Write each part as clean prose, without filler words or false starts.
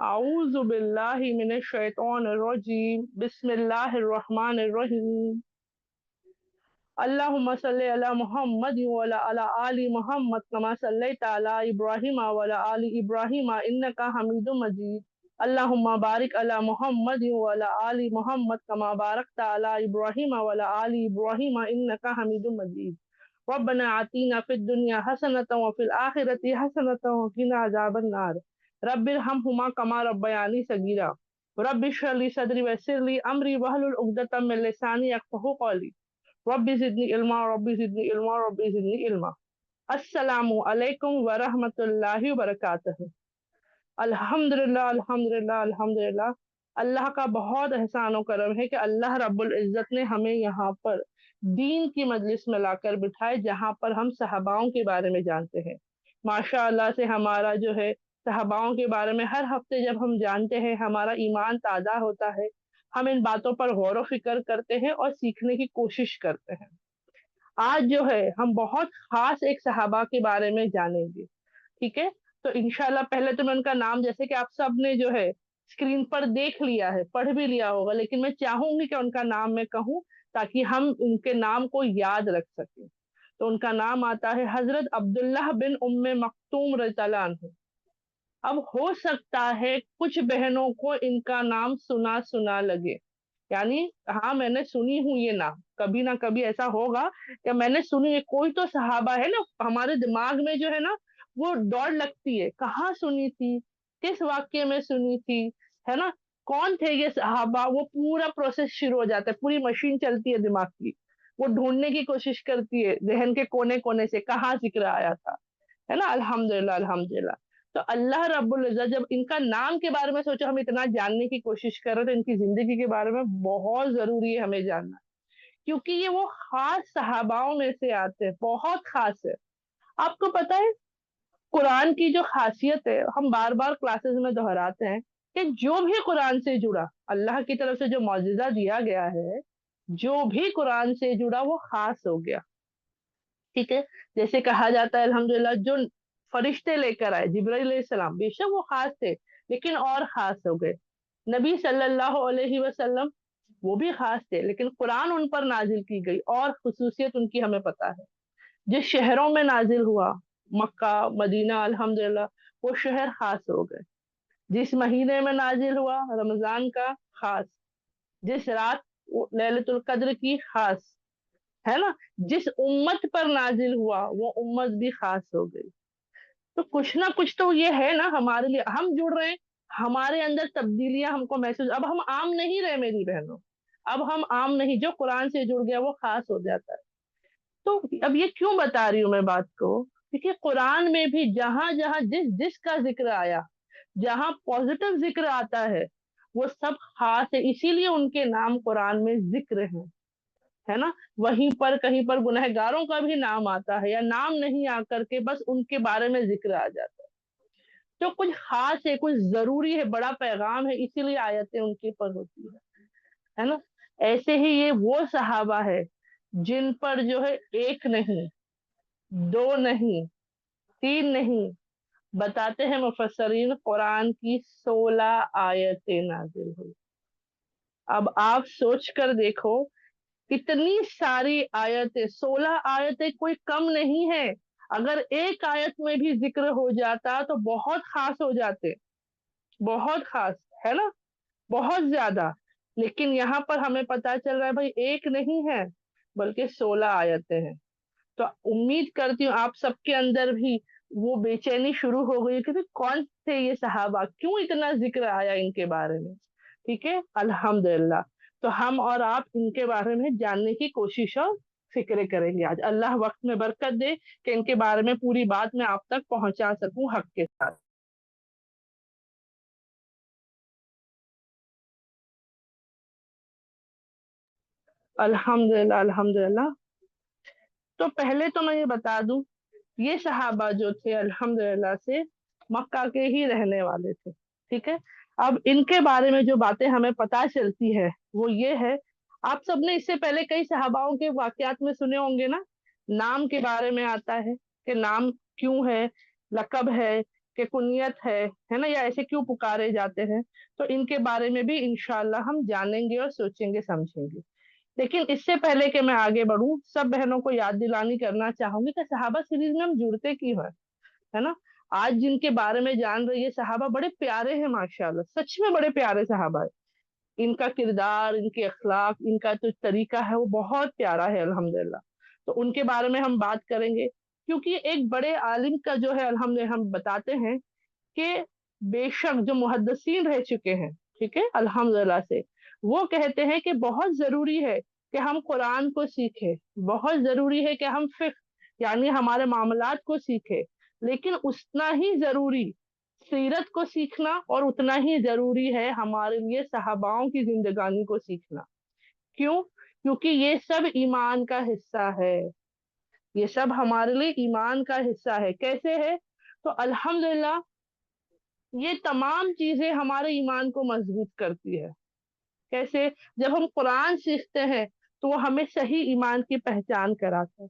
अऊज़ु बिल्लाहि मिनश शैतानिर रजीम बिस्मिल्लाहिर रहमानिर रहीम अल्लाहुम्मा सल्लि अला मुहम्मद व अला आलि मुहम्मद कमा सल्लैता अला इब्राहीम व अला आलि इब्राहीम इन्नका हमीदुम मजीद अल्लाहुम्मा बारिक अला मुहम्मद व अला आलि मुहम्मद कमा बारकता अला इब्राहीम व अला आलि इब्राहीम इन्नका हमीदुम मजीद रब्बना आतीना फिद दुनिया हसनतन व फिल आखिरति हसनतन व क़िना अज़ाबन नार रब्बिरहमहुमा कमा रब्बयानी सगीरा रब्बि इश्रह ली सदरी व यस्सिर ली अमरी वहलुल उक़दतम मिन लिसानी यफ़क़हू क़ौली रब्बि ज़िदनी इल्मा रब्बि ज़िदनी इल्मा रब्बि ज़िदनी इल्मा। अस्सलामु अलैकुम व रहमतुल्लाहि व बरकातहू। अल्हम्दुलिल्लाह अल्हम्दुलिल्लाह अल्हम्दुलिल्लाह। अल्लाह का बहुत एहसान और करम है कि अल्लाह रब्बुल इज़्ज़त ने हमें यहाँ पर दीन की मजलिस में लाकर बिठाए, जहाँ पर हम सहाबाओं के बारे में जानते हैं। माशाअल्लाह से हमारा जो है सहाबाओं के बारे में हर हफ्ते जब हम जानते हैं, हमारा ईमान ताज़ा होता है। हम इन बातों पर गौर व फिक्र करते हैं और सीखने की कोशिश करते हैं। आज जो है हम बहुत खास एक सहाबा के बारे में जानेंगे। ठीक है, तो इंशाल्लाह पहले तो मैं उनका नाम, जैसे कि आप सब ने जो है स्क्रीन पर देख लिया है, पढ़ भी लिया होगा, लेकिन मैं चाहूंगी कि उनका नाम मैं कहूँ ताकि हम उनके नाम को याद रख सकें। तो उनका नाम आता है हजरत अब्दुल्लाह बिन उम्मे मक्तूम रज़ियल्लाहु अन्हु। अब हो सकता है कुछ बहनों को इनका नाम सुना सुना लगे, यानी हाँ मैंने सुनी हूँ ये नाम, कभी ना कभी ऐसा होगा कि मैंने सुनी है। कोई तो सहाबा है ना, हमारे दिमाग में जो है ना वो दौड़ लगती है, कहाँ सुनी थी, किस वाक्य में सुनी थी, है ना, कौन थे ये सहाबा, वो पूरा प्रोसेस शुरू हो जाता है, पूरी मशीन चलती है दिमाग की। वो ढूंढने की कोशिश करती है जहन के कोने कोने से कहाँ जिक्र आया था, है ना। अल्हम्दुलिल्लाह अल्हम्दुलिल्लाह। तो अल्लाह रब्बुल इज्जत, जब इनका नाम के बारे में सोचो, हम इतना जानने की कोशिश कर रहे थे, इनकी जिंदगी के बारे में बहुत जरूरी है हमें जानना, क्योंकि ये वो खास सहाबाओं में से आते हैं, बहुत खास है। आपको पता है कुरान की जो खासियत है, हम बार बार क्लासेस में दोहराते हैं कि जो भी कुरान से जुड़ा, अल्लाह की तरफ से जो मौजूदा दिया गया है, जो भी कुरान से जुड़ा वो खास हो गया। ठीक है, जैसे कहा जाता है अल्हम्दुलिल्लाह, जो फरिश्ते लेकर आए जिब्राइल अलैहिस्सलाम, बेशक वो खास थे लेकिन और खास हो गए। नबी सल्लल्लाहु अलैहि वसल्लम, वो भी खास थे लेकिन कुरान उन पर नाजिल की गई और खुसूसियत उनकी हमें पता है। जिस शहरों में नाजिल हुआ, मक्का मदीना, अल्हम्दुलिल्लाह वो शहर खास हो गए। जिस महीने में नाजिल हुआ, रमजान का, खास। जिस रात लैलतुल कद्र की, खास, है ना। जिस उम्मत पर नाजिल हुआ वो उम्मत भी खास हो गई। तो कुछ ना कुछ तो ये है ना हमारे लिए, हम जुड़ रहे हैं, हमारे अंदर तब्दीलियां हमको महसूस, अब हम आम नहीं रहे मेरी बहनों, अब हम आम नहीं, जो कुरान से जुड़ गया वो खास हो जाता है। तो अब ये क्यों बता रही हूँ मैं बात को, देखिए कुरान में भी जहां जहां जिस जिस का जिक्र आया, जहां पॉजिटिव जिक्र आता है, वो सब खास है, इसीलिए उनके नाम कुरान में जिक्र है ना। वहीं पर कहीं पर गुनहगारों का भी नाम आता है, या नाम नहीं आकर के बस उनके बारे में जिक्र आ जाता है। तो कुछ खास है, कुछ जरूरी है, बड़ा पैगाम है, इसीलिए आयतें उनके पर होती है ना। ऐसे ही ये वो सहाबा है जिन पर जो है एक नहीं, दो नहीं, तीन नहीं, बताते हैं मुफस्सरीन, कुरान की 16 आयतें नाजिल हुई। अब आप सोच कर देखो, इतनी सारी आयतें, 16 आयतें कोई कम नहीं है। अगर एक आयत में भी जिक्र हो जाता तो बहुत खास हो जाते, बहुत खास, है ना, बहुत ज्यादा। लेकिन यहाँ पर हमें पता चल रहा है भाई एक नहीं है बल्कि 16 आयतें हैं। तो उम्मीद करती हूँ आप सबके अंदर भी वो बेचैनी शुरू हो गई कि भाई कौन थे ये सहाबा, क्यों इतना जिक्र आया इनके बारे में। ठीक है, अल्हम्दुलिल्लाह। तो हम और आप इनके बारे में जानने की कोशिश और फिक्र करेंगे आज। अल्लाह वक्त में बरकत दे कि इनके बारे में पूरी बात मैं आप तक पहुंचा सकूं हक के साथ। अल्हम्दुलिल्लाह अल्हम्दुलिल्लाह। तो पहले तो मैं ये बता दूं, ये सहाबा जो थे अल्हम्दुलिल्लाह से मक्का के ही रहने वाले थे। ठीक है, अब इनके बारे में जो बातें हमें पता चलती है वो ये है, आप सबने इससे पहले कई सहाबाओं के वाकयात में सुने होंगे ना, नाम के बारे में आता है कि नाम क्यों है, लकब है, कि कुनियत है ना, या ऐसे क्यों पुकारे जाते हैं, तो इनके बारे में भी इंशाल्लाह हम जानेंगे और सोचेंगे समझेंगे। लेकिन इससे पहले कि मैं आगे बढ़ूं, सब बहनों को याद दिलानी करना चाहूंगी कि सहाबा सीरीज में हम जुड़ते क्यों है ना। आज जिनके बारे में जान रही है, सहाबा बड़े प्यारे हैं माशाल्लाह, सच में बड़े प्यारे सहाबा है। इनका किरदार, इनके अखलाक, इनका जो तरीका है वो बहुत प्यारा है अल्हम्दुलिल्लाह। तो उनके बारे में हम बात करेंगे, क्योंकि एक बड़े आलिम का जो है अल्हम्दुलिल्लाह हम बताते हैं कि बेशक जो मुहद्दिसीन रह चुके हैं, ठीक है अल्हम्दुलिल्लाह से, वो कहते हैं कि बहुत जरूरी है कि हम कुरान को सीखें, बहुत जरूरी है कि हम फिक्र यानी हमारे मामलात को सीखें, लेकिन उतना ही जरूरी सीरत को सीखना और उतना ही जरूरी है हमारे लिए सहाबाओं की जिंदगानी को सीखना। क्यों? क्योंकि ये सब ईमान का हिस्सा है, ये सब हमारे लिए ईमान का हिस्सा है। कैसे है? तो अल्हम्दुलिल्लाह ये तमाम चीजें हमारे ईमान को मजबूत करती है। कैसे? जब हम कुरान सीखते हैं तो वो हमें सही ईमान की पहचान कराता है।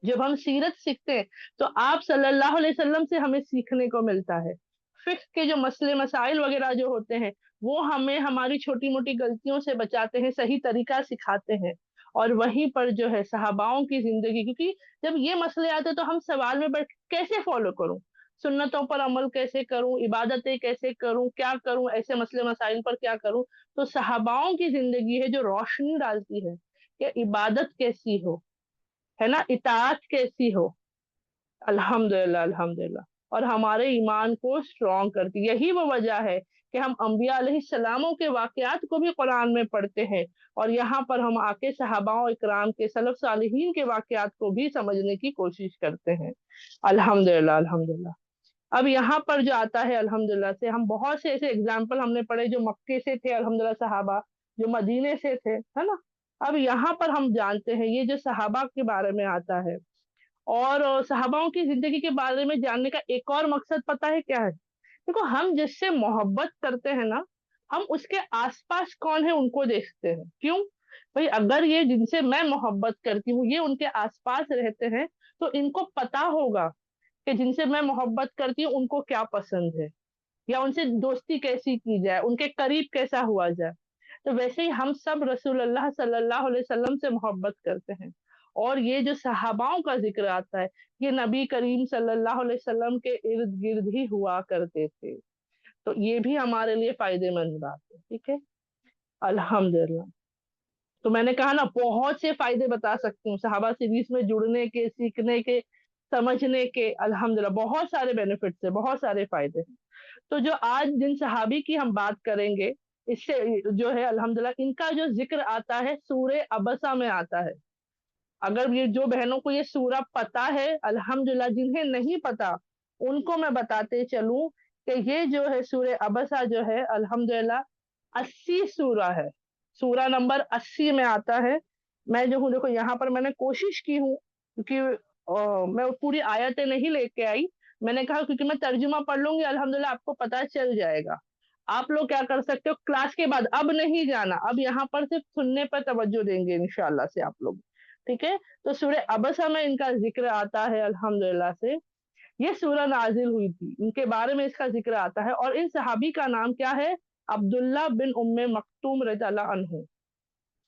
जब हम सीरत सीखते हैं तो आप सल्लल्लाहु अलैहि वसल्लम से हमें सीखने को मिलता है। फिक्र के जो मसले मसाइल वगैरह जो होते हैं, वो हमें हमारी छोटी मोटी गलतियों से बचाते हैं, सही तरीका सिखाते हैं। और वहीं पर जो है सहाबाओं की जिंदगी, क्योंकि जब ये मसले आते हैं तो हम सवाल में बैठ कैसे फॉलो करूं, सुन्नतों पर अमल कैसे करूं, इबादतें कैसे करूं, क्या करूं, ऐसे मसले मसाइल पर क्या करूं। तो सहाबाओं की जिंदगी है जो रोशनी डालती है कि इबादत कैसी हो, है ना, इताअत कैसी हो। अल्हम्दुलिल्लाह अल्हम्दुलिल्लाह। और हमारे ईमान को स्ट्रॉन्ग करती, यही वो वजह है कि हम अंबिया अलैहिस्सलामों के वाकयात को भी कुरान में पढ़ते हैं, और यहाँ पर हम आके सहाबाओं इकराम के सलफ सालिहीन के वाकयात को भी समझने की कोशिश करते हैं। अल्हम्दुलिल्लाह अल्हम्दुलिल्लाह। अब यहाँ पर जो आता है अल्हम्दुलिल्लाह से, हम बहुत से ऐसे एग्जाम्पल हमने पढ़े जो मक्के से थे अल्हम्दुलिल्लाह सहाबा, जो मदीने से थे, है ना। अब यहाँ पर हम जानते हैं ये जो सहाबा के बारे में आता है, और सहाबाओं की जिंदगी के बारे में जानने का एक और मकसद पता है क्या है? देखो, हम जिससे मोहब्बत करते हैं ना, हम उसके आसपास कौन है उनको देखते हैं। क्यों? भाई अगर ये जिनसे मैं मोहब्बत करती हूँ ये उनके आसपास रहते हैं, तो इनको पता होगा कि जिनसे मैं मोहब्बत करती हूँ उनको क्या पसंद है, या उनसे दोस्ती कैसी की जाए, उनके करीब कैसा हुआ जाए। तो वैसे ही हम सब रसूलुल्लाह सल्लल्लाहु अलैहि वसल्लम से मोहब्बत करते हैं। और ये जो सहाबाओं का जिक्र आता है, ये नबी करीम सल्लल्लाहु अलैहि वसल्लम के इर्द गिर्द ही हुआ करते थे। तो ये भी हमारे लिए फायदेमंद बात है, ठीक है अल्हम्दुलिल्लाह। तो मैंने कहा ना, बहुत से फायदे बता सकती हूँ सहाबा सीरीज में जुड़ने के, सीखने के, समझने के। अल्हम्दुलिल्लाह बहुत सारे बेनिफिट्स है, बहुत सारे फायदे हैं। तो जो आज जिन सहाबी की हम बात करेंगे, इससे जो है अल्हम्दुलिल्लाह इनका जो जिक्र आता है सूरे अबसा में आता है। अगर ये जो बहनों को ये सूरा पता है अल्हम्दुलिल्लाह, जिन्हें नहीं पता उनको मैं बताते चलूं कि ये जो है सूरे अबसा जो है अल्हम्दुलिल्लाह 80 सूरा है, सूरा नंबर 80 में आता है। मैं जो हूँ देखो यहाँ पर मैंने कोशिश की हूँ, क्योंकि मैं पूरी आयतें नहीं लेके आई। मैंने कहा क्योंकि मैं तर्जुमा पढ़ लूंगी अल्हम्दुलिल्लाह आपको पता चल जाएगा। आप लोग क्या कर सकते हो, क्लास के बाद अब नहीं जाना, अब यहाँ पर सिर्फ सुनने पर तवज्जो देंगे इंशाल्लाह से आप लोग, ठीक है। तो सूरह अबसा में इनका जिक्र आता है अल्हम्दुलिल्लाह से। ये सूरह नाजिल हुई थी, इनके बारे में इसका जिक्र आता है। और इन सहाबी का नाम क्या है? अब्दुल्ला बिन उम्मे मक्तूम रज़ियल्लाहु अन्हु,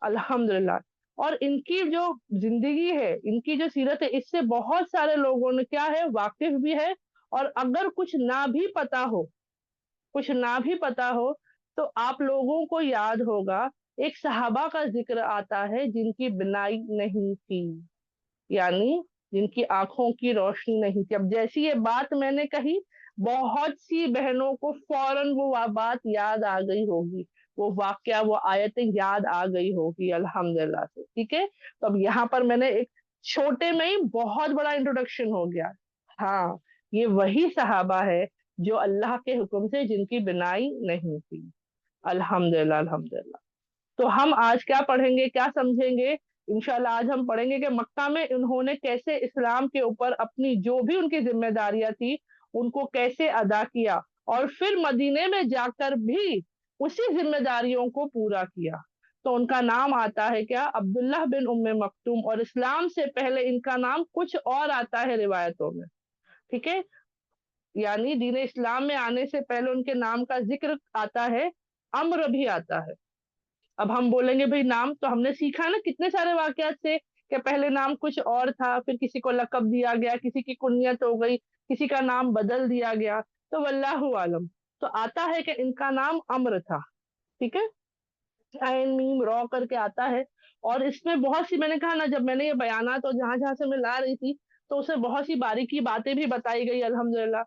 अल्हम्दुलिल्लाह। और इनकी जो जिंदगी है, इनकी जो सीरत है, इससे बहुत सारे लोगों ने क्या है वाकिफ भी है। और अगर कुछ ना भी पता हो, कुछ ना भी पता हो, तो आप लोगों को याद होगा एक सहाबा का जिक्र आता है जिनकी बिनाई नहीं थी, यानी जिनकी आंखों की रोशनी नहीं थी। अब जैसी ये बात मैंने कही, बहुत सी बहनों को फौरन वो बात याद आ गई होगी, वो वाक्या, वो आयतें याद आ गई होगी अल्हम्दुलिल्लाह से, ठीक है। तो अब यहाँ पर मैंने एक छोटे में ही बहुत बड़ा इंट्रोडक्शन हो गया। हाँ, ये वही सहाबा है जो अल्लाह के हुक्म से जिनकी बिनाई नहीं थी। अल्हम्दुलिल्लाह अल्हम्दुलिल्लाह। तो हम आज क्या पढ़ेंगे, क्या समझेंगे? इंशाल्लाह आज हम पढ़ेंगे कि मक्का में उन्होंने कैसे इस्लाम के ऊपर अपनी जो भी उनकी जिम्मेदारियां थी उनको कैसे अदा किया, और फिर मदीने में जाकर भी उसी जिम्मेदारियों को पूरा किया। तो उनका नाम आता है क्या? अब्दुल्लाह बिन उम्मे मक्तूम। और इस्लाम से पहले इनका नाम कुछ और आता है रिवायतों में, ठीक है। यानी दीन इस्लाम में आने से पहले उनके नाम का जिक्र आता है, अम्र भी आता है। अब हम बोलेंगे भाई नाम तो हमने सीखा ना कितने सारे वाकयात से, कि पहले नाम कुछ और था, फिर किसी को लकब दिया गया, किसी की कुनियत हो गई, किसी का नाम बदल दिया गया, तो वल्लाहु आलम। तो आता है कि इनका नाम अम्र था, ठीक है, आइन मीम रॉ करके आता है। और इसमें बहुत सी, मैंने कहा ना, जब मैंने ये बयाना तो जहां जहां से मैं ला रही थी, तो उसमें बहुत सी बारीकी बातें भी बताई गई अल्हम्दुलिल्लाह।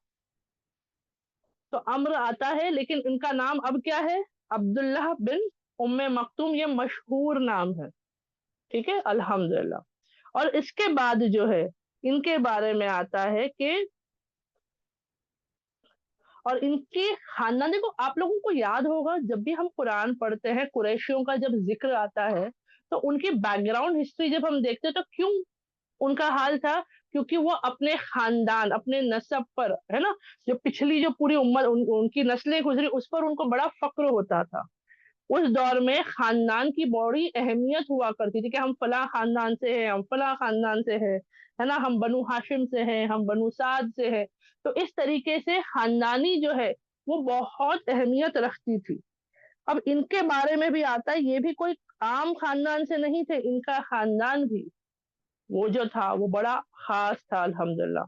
तो अम्र आता है, लेकिन इनका नाम अब क्या है, अब्दुल्लाह बिन उम्मे मखतूम, ये मशहूर नाम है, ठीक है अल्हम्दुलिल्लाह। और इसके बाद जो है इनके बारे में आता है कि, और इनके खानदान, देखो आप लोगों को याद होगा जब भी हम कुरान पढ़ते हैं कुरैशियों का जब जिक्र आता है, तो उनकी बैकग्राउंड हिस्ट्री जब हम देखते हैं तो क्यों उनका हाल था, क्योंकि वो अपने खानदान, अपने नस्ब पर, है ना, जो पिछली जो पूरी उम्मत उनकी नस्लें गुजरी उस पर उनको बड़ा फक्र होता था। उस दौर में खानदान की बड़ी अहमियत हुआ करती थी कि हम फला खानदान से हैं, हम फला खानदान से हैं, है ना, हम बनु हाशिम से हैं, हम बनु साद से हैं। तो इस तरीके से खानदानी जो है वो बहुत अहमियत रखती थी। अब इनके बारे में भी आता है, ये भी कोई आम खानदान से नहीं थे, इनका खानदान भी वो जो था वो बड़ा खास था अल्हम्दुलिल्लाह।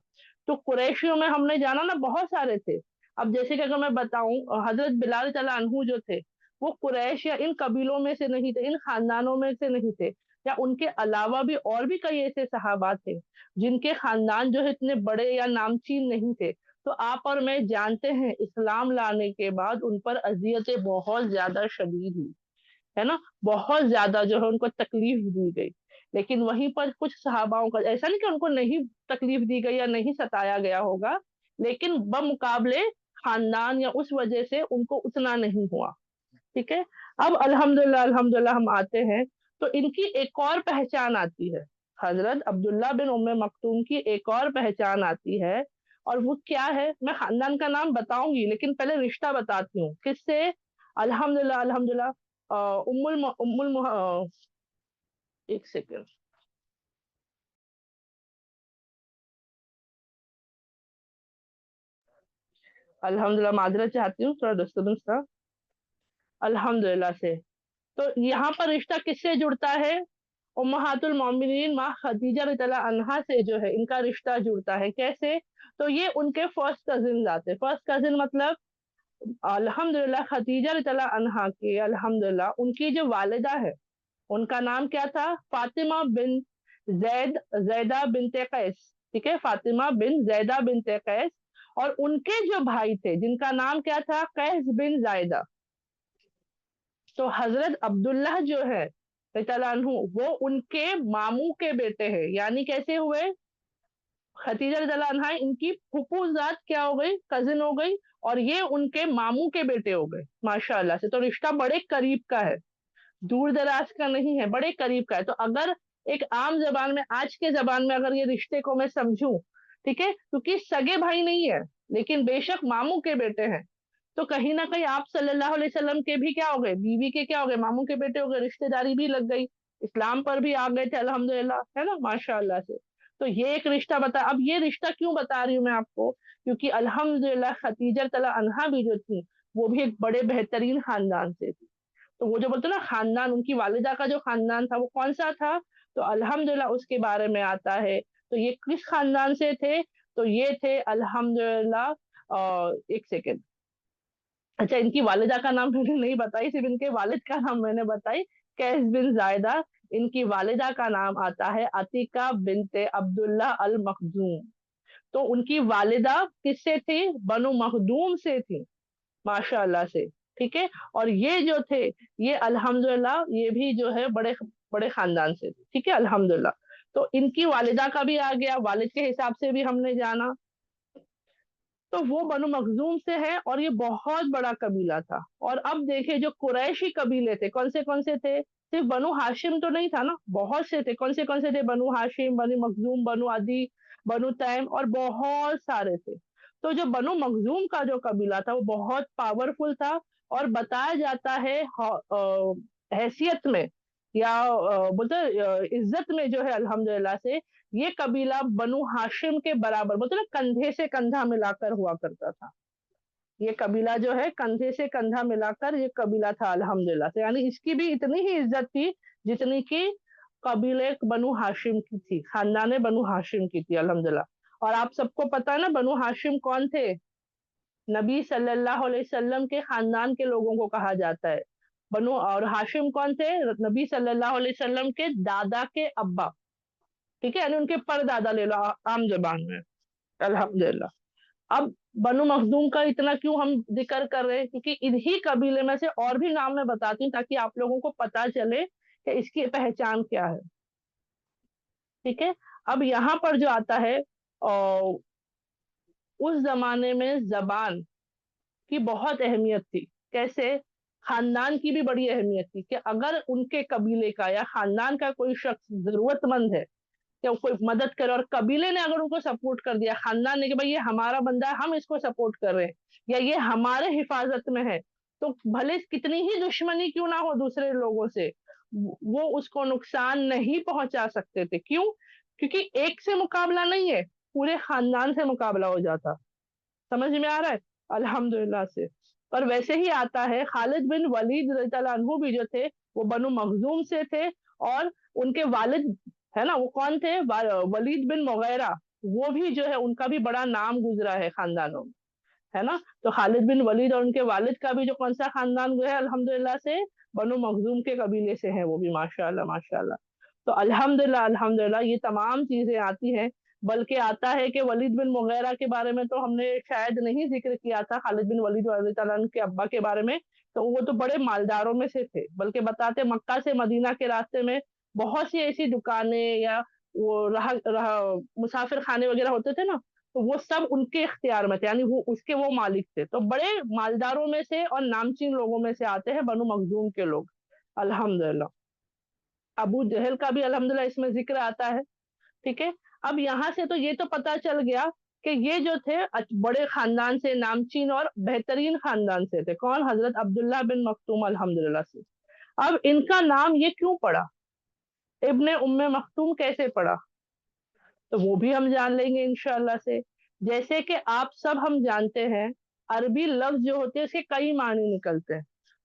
तो कुरैशियों में हमने जाना ना बहुत सारे थे। अब जैसे कि अगर मैं बताऊं, हजरत बिलाल तआला अन्हु जो थे, वो कुरैश या इन कबीलों में से नहीं थे, इन खानदानों में से नहीं थे। या उनके अलावा भी और भी कई ऐसे सहाबा थे जिनके खानदान जो है इतने बड़े या नामचीन नहीं थे। तो आप और मैं जानते हैं इस्लाम लाने के बाद उन पर अजियतें बहुत ज्यादा शदीद हुई, है ना, बहुत ज्यादा जो है उनको तकलीफ दी गई। लेकिन वहीं पर कुछ सहाबाओं का, ऐसा नहीं कि उनको नहीं तकलीफ दी गई या नहीं सताया गया होगा, लेकिन बमुकाबले खानदान या उस वजह से उनको उतना नहीं हुआ, ठीक है। अब अल्हम्दुलिल्लाह अल्हम्दुलिल्लाह हम आते हैं, तो इनकी एक और पहचान आती है, हजरत अब्दुल्ला बिन उम्मे मखतूम की एक और पहचान आती है। और वो क्या है, मैं खानदान का नाम बताऊंगी लेकिन पहले रिश्ता बताती हूँ किससे। अल्हम्दुलिल्लाह अल्हम्दुलिल्लाह, एक सेकेंड, अल्हम्दुलिल्लाह माजरत चाहती हूँ, थोड़ा डिस्टर्बेंस था। अल्हम्दुलिल्लाह से, तो यहाँ पर रिश्ता किससे जुड़ता है, उम्महातुल मोमिनीन माँ खदीजा रज़ियल्लाहु अन्हा से जो है इनका रिश्ता जुड़ता है। कैसे, तो ये उनके फर्स्ट कजिन आते, फर्स्ट कजिन मतलब अल्हम्दुलिल्लाह खदीजा रज़ियल्लाहु अन्हा की, अल्हम्दुलिल्लाह उनकी जो वालिदा है उनका नाम क्या था, फातिमा बिन जैदा बिनते कैस, ठीक है, फातिमा बिन जैदा बिनते कैस। और उनके जो भाई थे जिनका नाम क्या था, कैस बिन जायदा। तो हजरत अब्दुल्लाह जो है रज़ियल्लाहु अन्हु, वो उनके मामू के बेटे हैं। यानी कैसे हुए, खतीजा रज़ियल्लाहु अन्हा इनकी फुफूजात क्या हो गई, कजिन हो गई, और ये उनके मामू के बेटे हो गए माशाल्लाह से। तो रिश्ता बड़े करीब का है, दूर दराज का नहीं है, बड़े करीब का है। तो अगर एक आम जबान में, आज के जबान में अगर ये रिश्ते को मैं समझूं, ठीक है, क्योंकि सगे भाई नहीं है लेकिन बेशक मामू के बेटे हैं, तो कहीं ना कहीं आप सल्लल्लाहु अलैहि वसल्लम के भी क्या हो गए, बीवी के क्या हो गए, मामू के बेटे हो गए, रिश्तेदारी भी लग गई, इस्लाम पर भी आ गए थे अल्हम्दुलिल्लाह, है ना, माशाअल्लाह से। तो ये एक रिश्ता बता, अब ये रिश्ता क्यों बता रही हूँ मैं आपको, क्योंकि अल्हम्दुलिल्लाह खतीजा तला अनहा भी जो थी वो भी एक बड़े बेहतरीन खानदान से थी। तो वो जो बोलते हैं ना खानदान, उनकी वालिदा का जो खानदान था वो कौन सा था, तो अल्हम्दुलिल्लाह उसके बारे में आता है। तो ये किस खानदान से थे, तो ये थे अल्हम्दुलिल्लाह, एक सेकेंड, अच्छा इनकी वालिदा का नाम मैंने नहीं बताई, सिर्फ इनके वालिद का नाम मैंने बताई, कैस बिन जायदा। इनकी वालिदा का नाम आता है अतीका बिनते अब्दुल्ला अल मखदूम। तो उनकी वालिदा किससे थी, बनु मखदूम से थी माशाअल्लाह से, ठीक है। और ये जो थे, ये अल्हम्दुलिल्लाह ये भी जो है बड़े बड़े खानदान से थे, ठीक है अल्हम्दुलिल्लाह। तो इनकी वालिदा का भी आ गया, वालिद के हिसाब से भी हमने जाना। तो वो बनु मखजूम से है और ये बहुत बड़ा कबीला था। और अब देखे जो कुरैशी कबीले थे कौन से थे, सिर्फ बनु हाशिम तो नहीं था ना, बहुत से थे। कौन से थे, बनु हाशिम, बनु मखजूम, बनु अदी, बनु तैम, और बहुत सारे थे। तो जो बनु मखजूम का जो कबीला था वो बहुत पावरफुल था। और बताया जाता है हैसियत में या बोलते इज्जत में जो है अल्हम्दुलिल्लाह से, یہ قبیلہ بنو ہاشم کے برابر، مطلب کندھے سے کندھا ملا کر ہوا کرتا تھا. یہ قبیلہ جو ہے کندھے سے کندھا ملا کر یہ قبیلہ تھا الحمدللہ سے، یعنی اس کی بھی اتنی ہی عزت تھی جتنی کہ قبیلے بنو ہاشم کی تھی، خاندان بنو ہاشم کی تھی الحمدللہ. اور آپ سب کو پتا ہے نا بنو ہاشم کون تھے؟ نبی صلی اللہ علیہ وسلم کے خاندان کے لوگوں کو کہا جاتا ہے بنو. اور ہاشم کون تھے؟ نبی صلی اللہ علیہ وسلم کے دادا کے ابا، ٹھیک ہے، یعنی ان کے پر دادا لے لو عام زبان میں الحمدللہ. اب بنو مخزوم کا اتنا کیوں ہم ذکر کر رہے ہیں؟ کیونکہ انہی قبیلے میں سے اور بھی نام میں بتاتی ہوں تاکہ آپ لوگوں کو پتا چلے کہ اس کی پہچان کیا ہے. ٹھیک ہے، اب یہاں پر جو آتا ہے اس زمانے میں زبان کی بہت اہمیت تھی. کیسے؟ خاندان کی بھی بڑی اہمیت تھی کہ اگر ان کے قبیلے کا یا خاندان کا کوئی شخص ضرورت مند ہے کہ کوئی مدد کرے، اور قبیلے نے اگر ان کو سپورٹ کر دیا، خاندان نے کہ بھائی یہ ہمارا بندہ ہے ہم اس کو سپورٹ کر رہے ہیں یا یہ ہمارے حفاظت میں ہے، تو بھلے کتنی ہی دشمنی کیوں نہ ہو دوسرے لوگوں سے، وہ اس کو نقصان نہیں پہنچا سکتے تھے. کیوں؟ کیونکہ ایک سے مقابلہ نہیں ہے، پورے خاندان سے مقابلہ ہو جاتا. سمجھ میں آ رہا ہے؟ الحمدللہ سے. پر ویسے ہی آتا ہے خالد بن ولید رضی اللہ عنہ بھی جو تھے وہ بنو مخزوم سے تھے، اور ان کے والد ہے نا وہ کون تھے؟ ولید بن مغیرہ. وہ بھی جو ہے ان کا بھی بڑا نام گزرا ہے خاندانوں میں، ہے نا. تو خالد بن ولید اور ان کے والد کا بھی جو کون سا خاندان گزرا ہے الحمدللہ سے؟ بنو مخزوم کے قبیلے سے ہیں وہ بھی، ماشاء اللہ ماشاء اللہ. تو الحمدللہ الحمدللہ یہ تمام چیزیں آتی ہیں. بلکہ آتا ہے کہ ولید بن مغیرہ کے بارے میں تو ہم نے شاید نہیں ذکر کیا تھا، خالد بن ولید رضی اللہ عنہ کے ابا کے بارے میں. تو وہ تو بڑے مالداروں میں سے تھے، بلکہ بتاتے مکہ سے مدینہ کے راستے میں بہت سی ایسی دکانیں یا وہ مسافر خانے وغیرہ ہوتے تھے نا، تو وہ سب ان کے اختیار میں تھے، یعنی وہ اس کے وہ مالک تھے. تو بڑے مالداروں میں سے اور نامچین لوگوں میں سے آتے ہیں بنو مخزوم کے لوگ الحمدللہ. ابو جہل کا بھی الحمدللہ اس میں ذکر آتا ہے. ٹھیک ہے، اب یہاں سے تو یہ تو پتا چل گیا کہ یہ جو تھے بڑے خاندان سے، نامچین اور بہترین خاندان سے تھے. کون؟ حضرت عبداللہ بن مختوم الحمدللہ سے. اب ان کا نام یہ کیوں پڑا؟ ابن ام مختوم کیسے پڑا؟ تو وہ بھی ہم جان لیں گے انشاءاللہ سے. جیسے کہ آپ سب ہم جانتے ہیں عربی لفظ جو ہوتے ہیں اس کے کئی معنی نکلتے ہیں.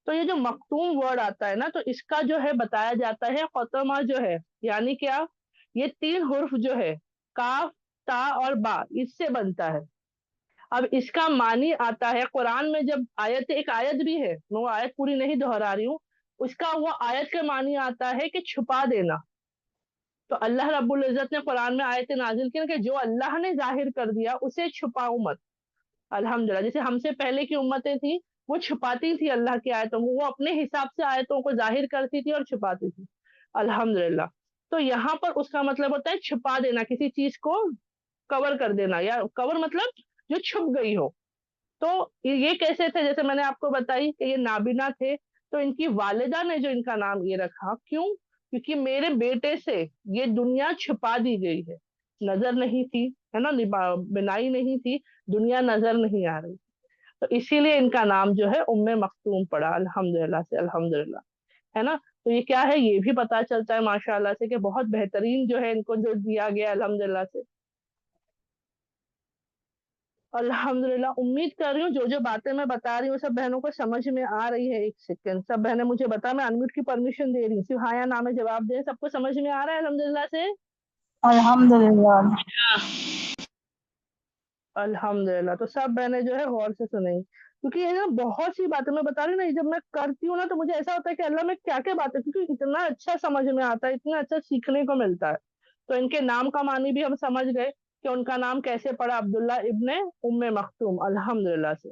تو یہ جو مختوم ورڈ آتا ہے نا، تو اس کا جو ہے بتایا جاتا ہے خاتمہ جو ہے، یعنی کیا؟ یہ 3 حرف جو ہے کاف تا اور با، اس سے بنتا ہے. اب اس کا معنی آتا ہے قرآن میں جب ایک آیت بھی ہے، میں وہ آیت پوری نہیں دہرا رہی ہوں، اس کا وہ آیت کا معنی آتا ہے کہ چھپا دینا. تو اللہ رب العزت نے قرآن میں آیت نازل کی کہ جو اللہ نے ظاہر کر دیا اسے چھپاؤ مت. الحمدللہ جیسے ہم سے پہلے کی امتیں تھیں وہ چھپاتی تھی اللہ کی آیتوں کو، وہ اپنے حساب سے آیتوں کو ظاہر کرتی تھی اور چھپاتی تھی الحمدللہ. تو یہاں پر اس کا مطلب ہوتا ہے چھپا دینا، کسی چیز کو کور کر دینا، یا کور مطلب جو چھپ گئی ہو. تو یہ کیسے تھے؟ جیسے میں نے آپ کو بتائی کہ یہ نابینا تھے، تو ان کی والدہ نے جو ان کا نام یہ رکھا، کیوں؟ کیونکہ میرے بیٹے سے یہ دنیا چھپا دی گئی ہے، نظر نہیں تھی، ہے نا، بنائی نہیں تھی، دنیا نظر نہیں آ رہی، تو اسی لیے ان کا نام جو ہے ام مختوم پڑا الحمدللہ سے الحمدللہ، ہے نا. تو یہ کیا ہے؟ یہ بھی پتا چلتا ہے ماشاءاللہ سے کہ بہت بہترین جو ہے ان کو جو دیا گیا الحمدللہ سے. الحمدللہ امید کر رہی ہوں جو جو باتیں میں بتا رہی ہوں سب بہنوں کو سمجھ میں آ رہی ہے. ایک سیکنڈ، سب بہنیں مجھے بتا، میں انمیوٹ کی پرمیشن دے رہی ہوں، صرف ہاں یا نہ میں جواب دیں. سب کو سمجھ میں آ رہا ہے الحمدللہ سے؟ الحمدللہ. الحمدللہ. تو سب بہنیں جو ہے غور سے سنیں، کیونکہ یہ نا بہت سی باتیں میں بتا رہی ہوں نا، جب میں کرتی ہوں نا تو مجھے ایسا ہوتا ہے کہ اللہ میں کیا کیا باتیں، کیونکہ اتنا اچھا سمجھ میں آتا ہے، اتنا اچھا سیکھنے کو ملتا ہے. تو ان کے نام کا معنی بھی ہم سمجھ گئے کہ ان کا نام کیسے پڑا، عبداللہ ابن ام مختوم الحمدللہ سے.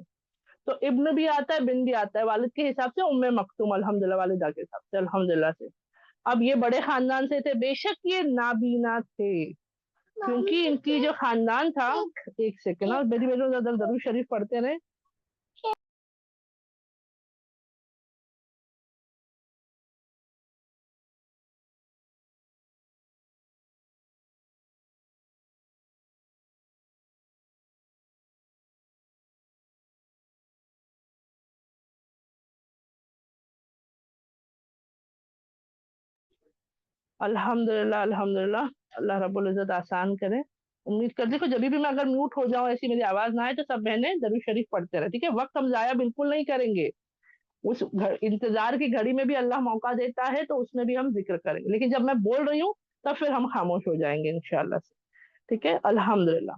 تو ابن بھی آتا ہے، بن بھی آتا ہے، والد کے حساب سے ام مختوم الحمدللہ، والدہ کے حساب سے الحمدللہ سے. اب یہ بڑے خاندان سے تھے، بے شک یہ نابینا تھے، کیونکہ ان کی جو خاندان تھا، ایک سیکنڈ اور میری بیٹوں درود شریف پڑھتے رہے. अल्हम्दुलिल्लाह अल्हम्दुलिल्लाह, अल्लाह रब्बुल इज़्ज़त आसान करे। उम्मीद कर देखो जभी भी मैं अगर म्यूट हो जाऊँ, ऐसी मेरी आवाज़ ना आए, तो सब बहनें दरूद शरीफ पढ़ते रहें, ठीक है? वक़्त हम ज़ाया बिल्कुल नहीं करेंगे। उस इंतज़ार की घड़ी में भी अल्लाह मौका देता है, तो उसमें भी हम ज़िक्र करेंगे। लेकिन जब मैं बोल रही हूँ, तब फिर हम खामोश हो जाएँगे इंशाअल्लाह से, ठीक है? अल्हम्दुलिल्लाह।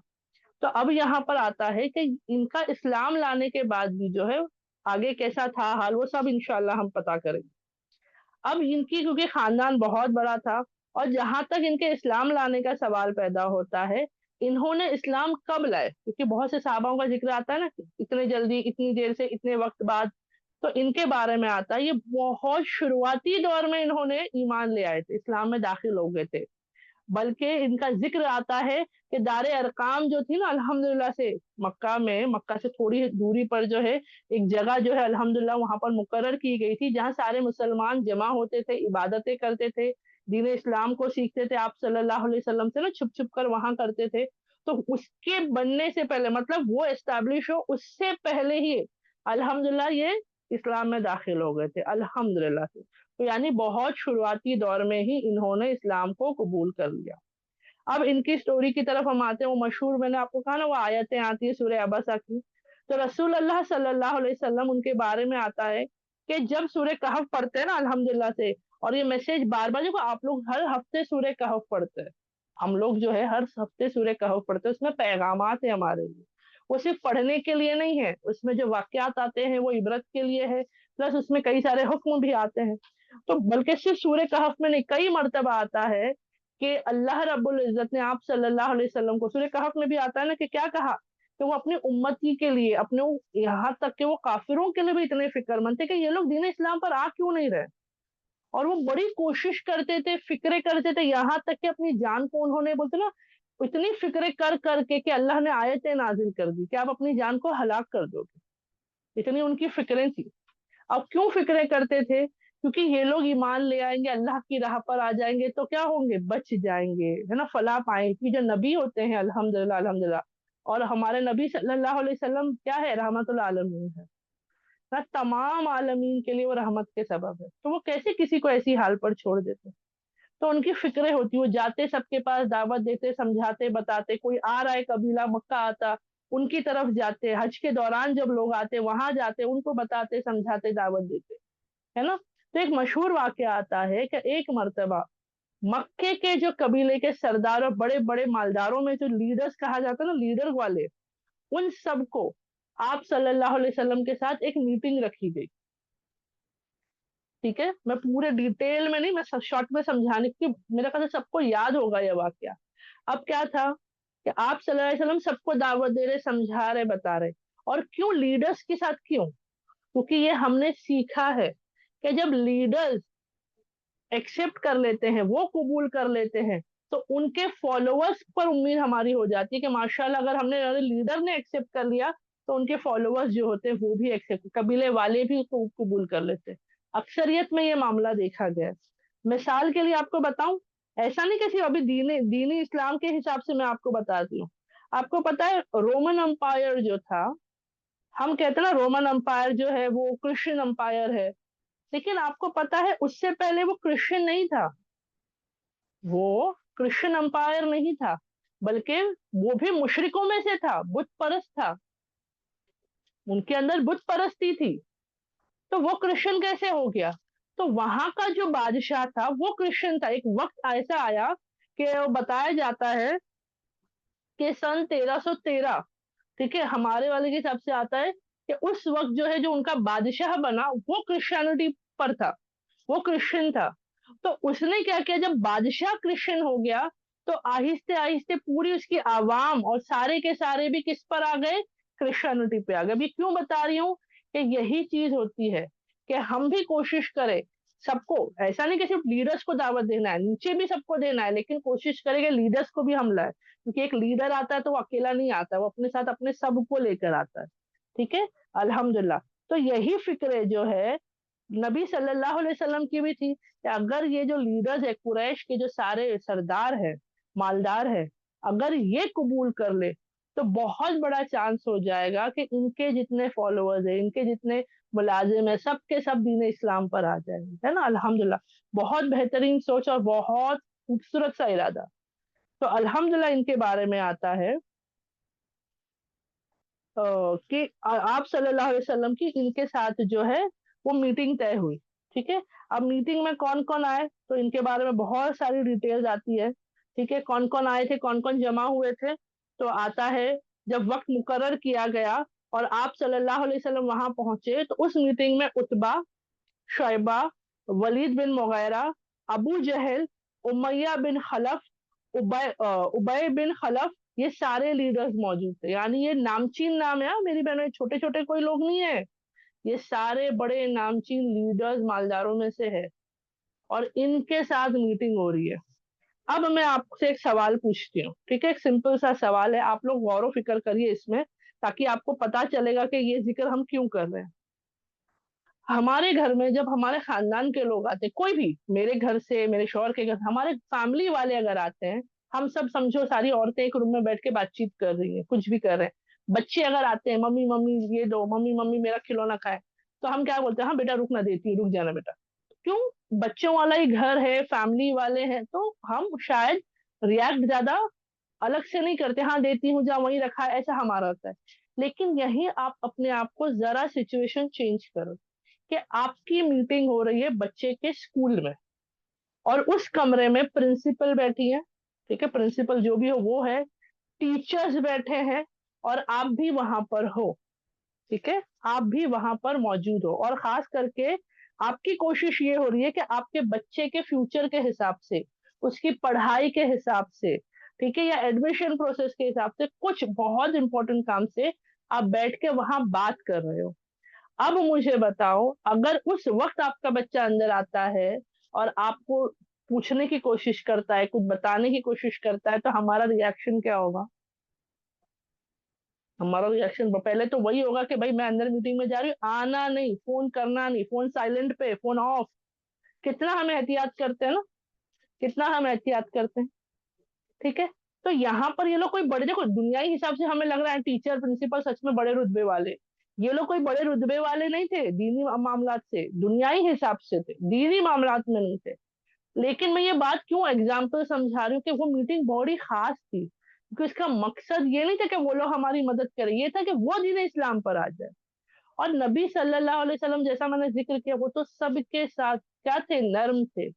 तो अब यहाँ पर आता है कि इनका इस्लाम लाने के बाद भी जो है, आगे कैसा था हाल, वो सब इंशाअल्लाह हम पता करेंगे। अब इनकी क्योंकि खानदान बहुत बड़ा था, और जहाँ तक इनके इस्लाम लाने का सवाल पैदा होता है, इन्होंने इस्लाम कब लाए? क्योंकि बहुत से सहाबाओं का ज़िक्र आता है ना, कि इतने जल्दी, इतनी देर से, इतने वक़्त बाद, तो इनके बारे में आता है, ये बहुत शुरुआती दौर में इन्होंने ईमान ले आए थे, इस्लाम में दाखिल हो गए थे। बल्कि इनका ज़िक्र आता है कि दार अरकाम जो थी ना, अल्हम्दुलिल्लाह से मक्का में, मक्का से थोड़ी दूरी पर जो है, एक जगह जो है अल्हम्दुलिल्लाह वहाँ पर मुकर्रर की गई थी, जहाँ सारे मुसलमान जमा होते थे, इबादतें करते थे, दीन इस्लाम को सीखते थे, आप सल्लल्लाहु अलैहि वसल्लम से ना छुप-छुप कर वहाँ करते थे। तो उसके बनने से पहले, मतलब वो एस्टेब्लिश हो उससे पहले ही अल्हम्दुलिल्लाह ये इस्लाम में दाखिल हो गए थे, अल्हम्दुलिल्लाह से। तो यानी बहुत शुरुआती दौर में ही इन्होंने इस्लाम को कबूल कर लिया। अब इनकी स्टोरी की तरफ हम आते हैं, वो मशहूर मैंने आपको कहा ना, वो आयतें आती है सूरह अबसा की। तो रसूल अल्लाह सल्लल्लाहु अलैहि वसल्लम उनके बारे में आता है कि जब सूरह कहफ पढ़ते हैं ना अल्हम्दुलिल्लाह से, और ये मैसेज बार-बार, देखो आप लोग हर हफ्ते सूरह कहफ पढ़ते हैं। हम लोग जो है हर हफ्ते सूरह कहफ पढ़ते हैं, उसमें पैगामात है हमारे लिए। वो सिर्फ पढ़ने के लिए नहीं है, उसमें जो वाक़यात आते हैं वो इबरत के लिए है, प्लस उसमें कई सारे हुक्म भी आते हैं। तो बल्कि सिर्फ सूरह कहफ में नहीं, कई मर्तबा आता है कि अल्लाह रब्बुल इज़्ज़त ने आप सल्लल्लाहु अलैहि वसल्लम को, सूरह कहफ में भी आता है ना, कि क्या कहा? कि वो अपनी उम्मती के लिए, अपने यहाँ तक कि वो काफ़िरों के लिए भी इतने फ़िक्रमंद थे कि ये लोग दीन इस्लाम पर आ क्यों नहीं रहे? और वो बड़ी कोशिश करते थे, फ़िक्रें करते थे, यहाँ तक कि अपनी जान को उन्होंने, बोलते ना, इतनी फ़िक्रें कर के कि अल्लाह ने आयतें नाज़िल कर दी कि आप अपनी जान को हलाक कर दोगे। इतनी उनकी फ़िक्रें थी। अब क्यों फ़िक्रें करते थे? क्योंकि ये लोग ईमान ले आएँगे, अल्लाह की राह पर आ जाएँगे, तो क्या होंगे? बच जाएँगे, है ना? फलाह पाएँगे, क्योंकि जो नबी होते हैं अल्हम्दुलिल्लाह अल्हम्दुलिल्लाह, और हमारे नबी सल्लल्लाहु अलैहि वसल्लम क्या है? रहमतुल आलमीन है। ना तमाम आलमीन के लिए वो रहमत के सबब है। तो वो कैसे किसी को ऐसी हाल पर छोड़ देते? तो उनकी फ़िक्रें होती, वो जाते सबके पास, दावत देते, समझाते, बताते, कोई आ रहा है कबीला मक्का आता, उनकी तरफ जाते, हज के दौरान जब लोग आते, वहाँ जाते, उनको बताते, समझाते, दावत देते। है ना? तो एक मशहूर वाक़या आता है कि एक मर्तबा मक्के के जो कबीले के सरदार और बड़े-बड़े मालदारों में जो लीडर्स कहा जाता है ना, लीडर वाले, उन सबको आप सल्लल्लाहु अलैहि वसल्लम के साथ एक मीटिंग रखी गई, ठीक है? मैं पूरे डिटेल में नहीं, मैं स शॉर्ट में समझाने की, मेरे ख़्याल से सबको याद होगा ये वाक़या। अब क्या था कि आप सल्लल्लाहु अलैहि वसल्लम सबको दावत दे रहे, समझा रहे, बता रहे, और क्यों लीडर्स के साथ क्यों? क्योंकि ये हमने सीखा है कि जब लीडर्स एक्सेप्ट कर लेते हैं, वो कबूल कर लेते हैं, तो उनके फॉलोवर्स पर उम्मीद हमारी हो जाती है कि माशाल्लाह अगर हमने, अगर लीडर ने एक्सेप्ट कर लिया, तो उनके फॉलोवर्स जो होते हैं वो भी एक्सेप्ट, कबीले वाले भी उसको कबूल कर लेते हैं। अक्सरियत में ये मामला देखा गया है। मिसाल के लिए आपको बताऊं, ऐसा नहीं कि सिर्फ अभी दीनी दीनी इस्लाम के हिसाब से मैं आपको बताती हूँ। आपको पता है रोमन एम्पायर जो था, हम कहते हैं ना रोमन एम्पायर जो है वो क्रिश्चियन एम्पायर है, लेकिन आपको पता है उससे पहले वो क्रिश्चियन नहीं था। वो क्रिश्चियन एम्पायर नहीं था, बल्कि वो भी मुशरिकों में से था, बुत परस्त था, उनके अंदर बुत परस्ती थी। तो वो क्रिश्चियन कैसे हो गया? तो वहां का जो बादशाह था वो क्रिश्चियन था। एक वक्त ऐसा आया कि वो बताया जाता है कि सन 1313, ठीक है, हमारे वाले के हिसाब से आता है कि उस वक्त जो है, जो उनका बादशाह बना, वो क्रिश्चियनिटी पर था, वो क्रिश्चियन था। तो उसने क्या किया, जब बादशाह क्रिश्चियन हो गया, तो आहिस्ते आहिस्ते पूरी उसकी आवाम और सारे के सारे भी किस पर आ गए? क्रिश्चियनिटी पे आ गए। अभी क्यों बता रही हूँ कि यही चीज होती है कि हम भी कोशिश करें, सबको, ऐसा नहीं कि सिर्फ लीडर्स को दावत देना है, नीचे भी सबको देना है, लेकिन कोशिश करें कि लीडर्स को भी हम लाए, क्योंकि एक लीडर आता है तो वो अकेला नहीं आता, वो अपने साथ अपने सबको लेकर आता है, ठीक है? अल्हम्दुलिल्लाह। तो यही फिक्र जो है नबी सल्लल्लाहु अलैहि वसल्लम की भी थी, कि अगर ये जो लीडर्स है, कुरैश के जो सारे सरदार है, मालदार है, अगर ये कबूल कर ले, تو بہت بڑا چانس ہو جائے گا کہ ان کے جتنے فالوورز ہیں، ان کے جتنے ملازم ہیں، سب کے سب دین اسلام پر آ جائیں گے، ہے نا؟ الحمدللہ، بہت بہترین سوچ اور بہت خوبصورت سا ارادہ۔ تو الحمدللہ ان کے بارے میں آتا ہے کہ آپ صلی اللہ علیہ وسلم کی ان کے ساتھ جو ہے وہ میٹنگ طے ہوئی، ٹھیک ہے؟ اب میٹنگ میں کون کون آئے تو ان کے بارے میں بہت ساری ڈیٹیلز آتی ہے، ٹھیک ہے؟ کون کون آئے تھے، کون کون جمع ہوئے تھے، تو آتا ہے جب وقت مقرر کیا گیا اور آپ صلی اللہ علیہ وسلم وہاں پہنچے تو اس میٹنگ میں عتبہ، شیبہ، ولید بن مغیرہ، ابو جہل، امیہ بن خلف، ابی بن خلف، یہ سارے لیڈرز موجود تھے۔ یعنی یہ نامچین نام ہے میری بہنوں، چھوٹے چھوٹے کوئی لوگ نہیں ہے، یہ سارے بڑے نامچین لیڈرز مالداروں میں سے ہے، اور ان کے ساتھ میٹنگ ہو رہی ہے۔ اب میں آپ سے ایک سوال پوچھتی ہوں، ٹھیک ہے؟ ایک سمپل سا سوال ہے، آپ لوگ غور و فکر کریے اس میں، تاکہ آپ کو پتا چلے گا کہ یہ ذکر ہم کیوں کر رہے ہیں۔ ہمارے گھر میں جب ہمارے خاندان کے لوگ آتے، کوئی بھی، میرے گھر سے، میرے شوہر کے گھر، ہمارے فیملی والے اگر آتے ہیں، ہم سب سمجھو ساری عورتیں ایک روم میں بیٹھ کے بات چیت کر رہی ہیں، کچھ بھی کر رہے ہیں، بچے اگر آتے ہیں، ممی ممی یہ دو، ممی ممی میرا کھلونا کھائے، تو ہم کیا بولتے ہیں؟ ہاں بیٹا رکنا، دیتی رک جانا بیٹا۔ کیوں؟ بچوں والا ہی گھر ہے، فیملی والے ہیں، تو ہم شاید ریاکٹ زیادہ الگ سے نہیں کرتے، ہاں دیتی ہوں جا وہیں رکھا ہے، ایسا ہمارا ہوتا ہے۔ لیکن یہی آپ اپنے آپ کو ذرا سچویشن چینج کرو کہ آپ کی میٹنگ ہو رہی ہے بچے کے اسکول میں، اور اس کمرے میں پرنسپل بیٹھی ہے، ٹھیک ہے؟ پرنسپل جو بھی ہو وہ ہے، ٹیچرز بیٹھے ہیں، اور آپ بھی وہاں پر ہو، ٹھیک ہے؟ آپ بھی وہاں پر موجود ہو، اور خاص کر کے آپ کی کوشش یہ ہو رہی ہے کہ آپ کے بچے کے فیوچر کے حساب سے، اس کی پڑھائی کے حساب سے، ٹھیک ہے، یا ایڈمیشن پروسیس کے حساب سے، کچھ بہت امپورٹنٹ کام سے آپ بیٹھ کے وہاں بات کر رہے ہو۔ اب مجھے بتاؤ، اگر اس وقت آپ کا بچہ اندر آتا ہے اور آپ کو پوچھنے کی کوشش کرتا ہے، کچھ بتانے کی کوشش کرتا ہے، تو ہمارا ریاکشن کیا ہوگا؟ ہمارا ریاکشن پہلے تو وہی ہوگا کہ بھائی میں اندر میٹنگ میں جا رہی ہوں، آنا نہیں، فون کرنا نہیں، فون سائلنٹ پہ، فون آف۔ کتنا ہم احتیاط کرتے ہیں نا، کتنا ہم احتیاط کرتے ہیں، ٹھیک ہے؟ تو یہاں پر یہ لوگ کوئی بڑے، دیکھو دنیائی حساب سے ہمیں لگ رہا ہے ٹیچر پرنسپل سچ میں بڑے رتبے والے، یہ لوگ کوئی بڑے رتبے والے نہیں تھے دینی معاملات سے، دنیائی حساب سے تھے، دینی معاملات میں نہیں تھے۔ لیکن میں یہ بات کیوں ایگزامپل سمجھا رہی ہوں کہ وہ میٹنگ بڑی خاص تھی، کیونکہ اس کا مقصد یہ نہیں تھا کہ وہ لوگ ہماری مدد کریں، یہ تھا کہ وہ دین اسلام پر آ جائے۔ اور نبی صلی اللہ علیہ وسلم، جیسا میں نے ذکر کیا، وہ تو سب کے ساتھ کیا تھے؟ نرم تھے،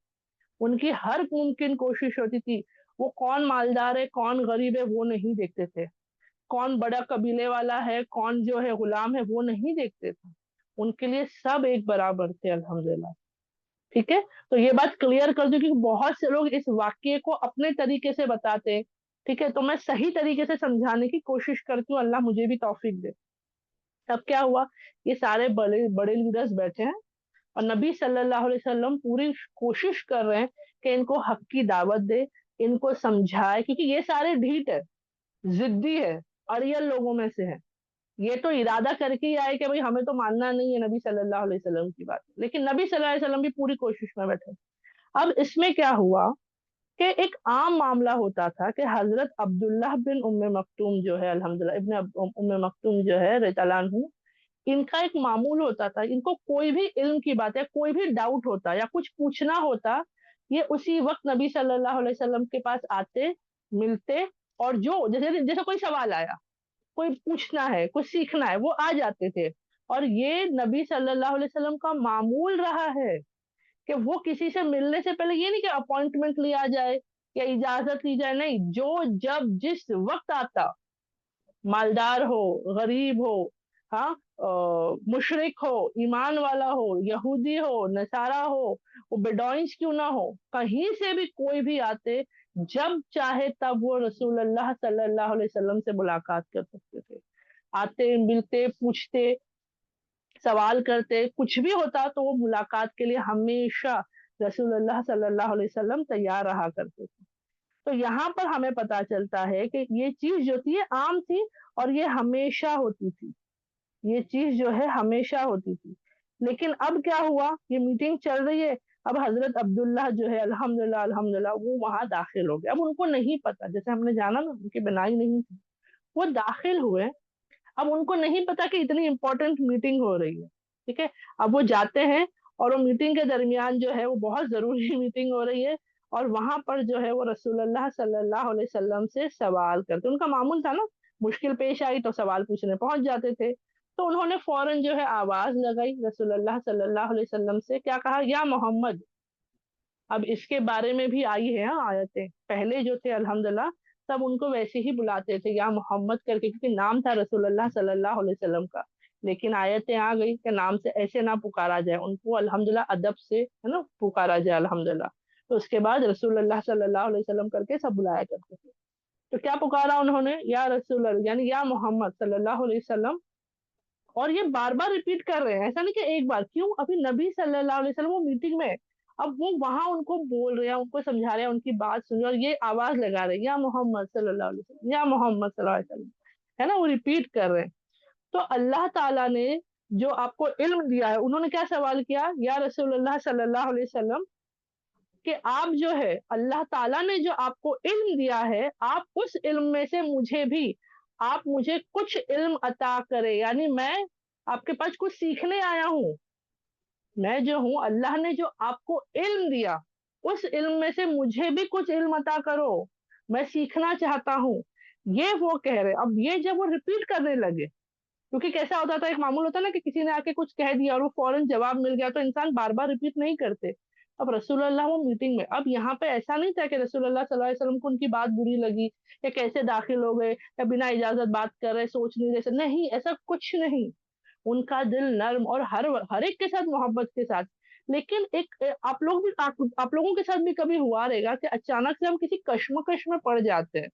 ان کی ہر ممکن کوشش ہوتی تھی، وہ کون مالدار ہے کون غریب ہے وہ نہیں دیکھتے تھے، کون بڑا قبیلے والا ہے کون جو ہے غلام ہے وہ نہیں دیکھتے تھے، ان کے لیے سب ایک برابر تھے، الحمدللہ، ٹھیک ہے؟ تو یہ بات کلیئر کر دوں، کیونکہ بہت سے لوگ اس واقعے کو اپنے طریقے سے بتاتے ہیں، ٹھیک ہے؟ تو میں صحیح طریقے سے سمجھانے کی کوشش کرتی ہوں، اللہ مجھے بھی توفیق دے۔ تب کیا ہوا؟ یہ سارے بڑے بڑے لیڈرز بیٹھے ہیں، اور نبی صلی اللہ علیہ وسلم پوری کوشش کر رہے ہیں کہ ان کو حق کی دعوت دے، ان کو سمجھائے، کیونکہ یہ سارے ڈھیٹ ہے، ضدی ہے، اڑیل لوگوں میں سے ہے، یہ تو ارادہ کر کے ہی آئے کہ بھئی ہمیں تو ماننا نہیں ہے نبی صلی اللہ علیہ وسلم کی بات، لیکن نبی صلی اللہ علیہ وسلم بھی پوری کوشش میں بیٹھے۔ اب اس میں کیا ہوا کہ ایک عام معاملہ ہوتا تھا کہ حضرت عبداللہ بن ام مکتوم جو ہے، الحمدللہ ابن ام مکتوم جو ہے رضی اللہ عنہ، ان کا ایک معمول ہوتا تھا، ان کو کوئی بھی علم کی بات ہے، کوئی بھی ڈاؤٹ ہوتا یا کچھ پوچھنا ہوتا، یہ اسی وقت نبی صلی اللہ علیہ وسلم کے پاس آتے، ملتے، اور جو جیسے کوئی سوال آیا، کوئی پوچھنا ہے، کچھ سیکھنا ہے، وہ آ جاتے تھے۔ اور یہ نبی صلی اللہ علیہ وسلم کا معمول رہا ہے کہ وہ کسی سے ملنے سے پہلے یہ نہیں کہ اپوائنٹمنٹ لیا جائے یا اجازت لی جائے، نہیں، جو جب جس وقت آتا، مالدار ہو، غریب ہو، ہاں، مشرک ہو، ایمان والا ہو، یہودی ہو، نصارہ ہو، وہ بیڈوئنس کیوں نہ ہو، کہیں سے بھی کوئی بھی آتے، جب چاہے تب وہ رسول اللہ صلی اللہ علیہ وسلم سے ملاقات کر سکتے تھے، آتے، ملتے، پوچھتے، سوال کرتے، کچھ بھی ہوتا تو وہ ملاقات کے لیے ہمیشہ رسول اللہ صلی اللہ علیہ وسلم تیار رہا کرتے تھے۔ تو یہاں پر ہمیں پتا چلتا ہے کہ یہ چیز جو تھی یہ عام تھی، اور یہ ہمیشہ ہوتی تھی، یہ چیز جو ہے ہمیشہ ہوتی تھی۔ لیکن اب کیا ہوا؟ یہ میٹنگ چل رہی ہے، اب حضرت عبداللہ جو ہے الحمدللہ وہ وہاں داخل ہو گئے۔ اب ان کو نہیں پتا، جیسے ہم نے جانا نا، ان کی بنائی نہیں تھی، وہ दाखिल हुए। अब उनको नहीं पता कि इतनी इंपॉर्टेंट मीटिंग हो रही है, ठीक है। अब वो जाते हैं और वो मीटिंग के दरमियान जो है वो बहुत जरूरी मीटिंग हो रही है, और वहां पर जो है वो रसूलुल्लाह सल्लल्लाहु अलैहि वसल्लम से सवाल करते। उनका मामूल था ना, मुश्किल पेश आई तो सवाल पूछने पहुंच जाते थे। तो उन्होंने फौरन जो है आवाज लगाई रसूलुल्लाह सल्लल्लाहु अलैहि वसल्लम से, क्या कहा, या मोहम्मद। अब इसके बारे में भी आई है हाँ आयतें, पहले जो थे अल्हम्दुलिल्लाह सब उनको वैसे ही बुलाते थे या मोहम्मद करके, क्योंकि नाम था रसूलुल्लाह सल्लल्लाहु अलैहि वसल्लम का। लेकिन आयतें आ गई कि नाम से ऐसे ना पुकारा जाए, उनको अल्हम्दुलिल्लाह अदब से है ना पुकारा जाए अल्हम्दुलिल्लाह। तो उसके बाद रसूलुल्लाह सल्लल्लाहु अलैहि वसल्लम करके सब बुलाया करते थे। तो क्या पुकारा उन्होंने, या रसूल यानी या मोहम्मद सल्लल्लाहु अलैहि वसल्लम। और ये बार बार रिपीट कर रहे हैं, ऐसा नहीं कि एक बार, क्यों, अभी नबी सल्लल्लाहु अलैहि वसल्लम वो मीटिंग में है। अब वो वहां उनको बोल रहे हैं, उनको समझा रहे हैं, उनकी बात सुन रहे हैं, और ये आवाज लगा रहे हैं या मोहम्मद सल्लल्लाहु अलैहि वसल्लम, या मोहम्मद सल्लल्लाहु अलैहि वसल्लम, है ना, वो रिपीट कर रहे हैं। तो अल्लाह ताला ने जो आपको इल्म दिया है, उन्होंने क्या सवाल किया, या रसूलुल्लाह सल्लल्लाहु अलैहि वसल्लम, कि आप जो है अल्लाह ताला ने जो आपको इल्म दिया है, आप उस इल्म में से मुझे भी, आप मुझे कुछ इल्म अता करे, यानी मैं आपके पास कुछ सीखने आया हूँ। मैं जो हूँ, अल्लाह ने जो आपको इल्म दिया, उस इल्म में से मुझे भी कुछ इल्म अता करो, मैं सीखना चाहता हूँ। ये वो कह रहे। अब ये जब वो रिपीट करने लगे, क्योंकि कैसा होता था, एक मामूल होता ना कि किसी ने आके कुछ कह दिया और वो फौरन जवाब मिल गया, तो इंसान बार बार रिपीट नहीं करते। अब रसूलुल्लाह वो मीटिंग में, अब यहाँ पे ऐसा नहीं था कि रसूलुल्लाह सल्लल्लाहु अलैहि वसल्लम को उनकी बात बुरी लगी, या कैसे दाखिल हो गए, या बिना इजाजत बात कर रहे, सोच नहीं रहे, नहीं, ऐसा कुछ नहीं। उनका दिल नर्म, और हर एक के साथ मोहब्बत के साथ। लेकिन आप लोग भी, आप लोगों के साथ भी कभी हुआ रहेगा कि अचानक से हम किसी कश्मकश में पड़ जाते हैं।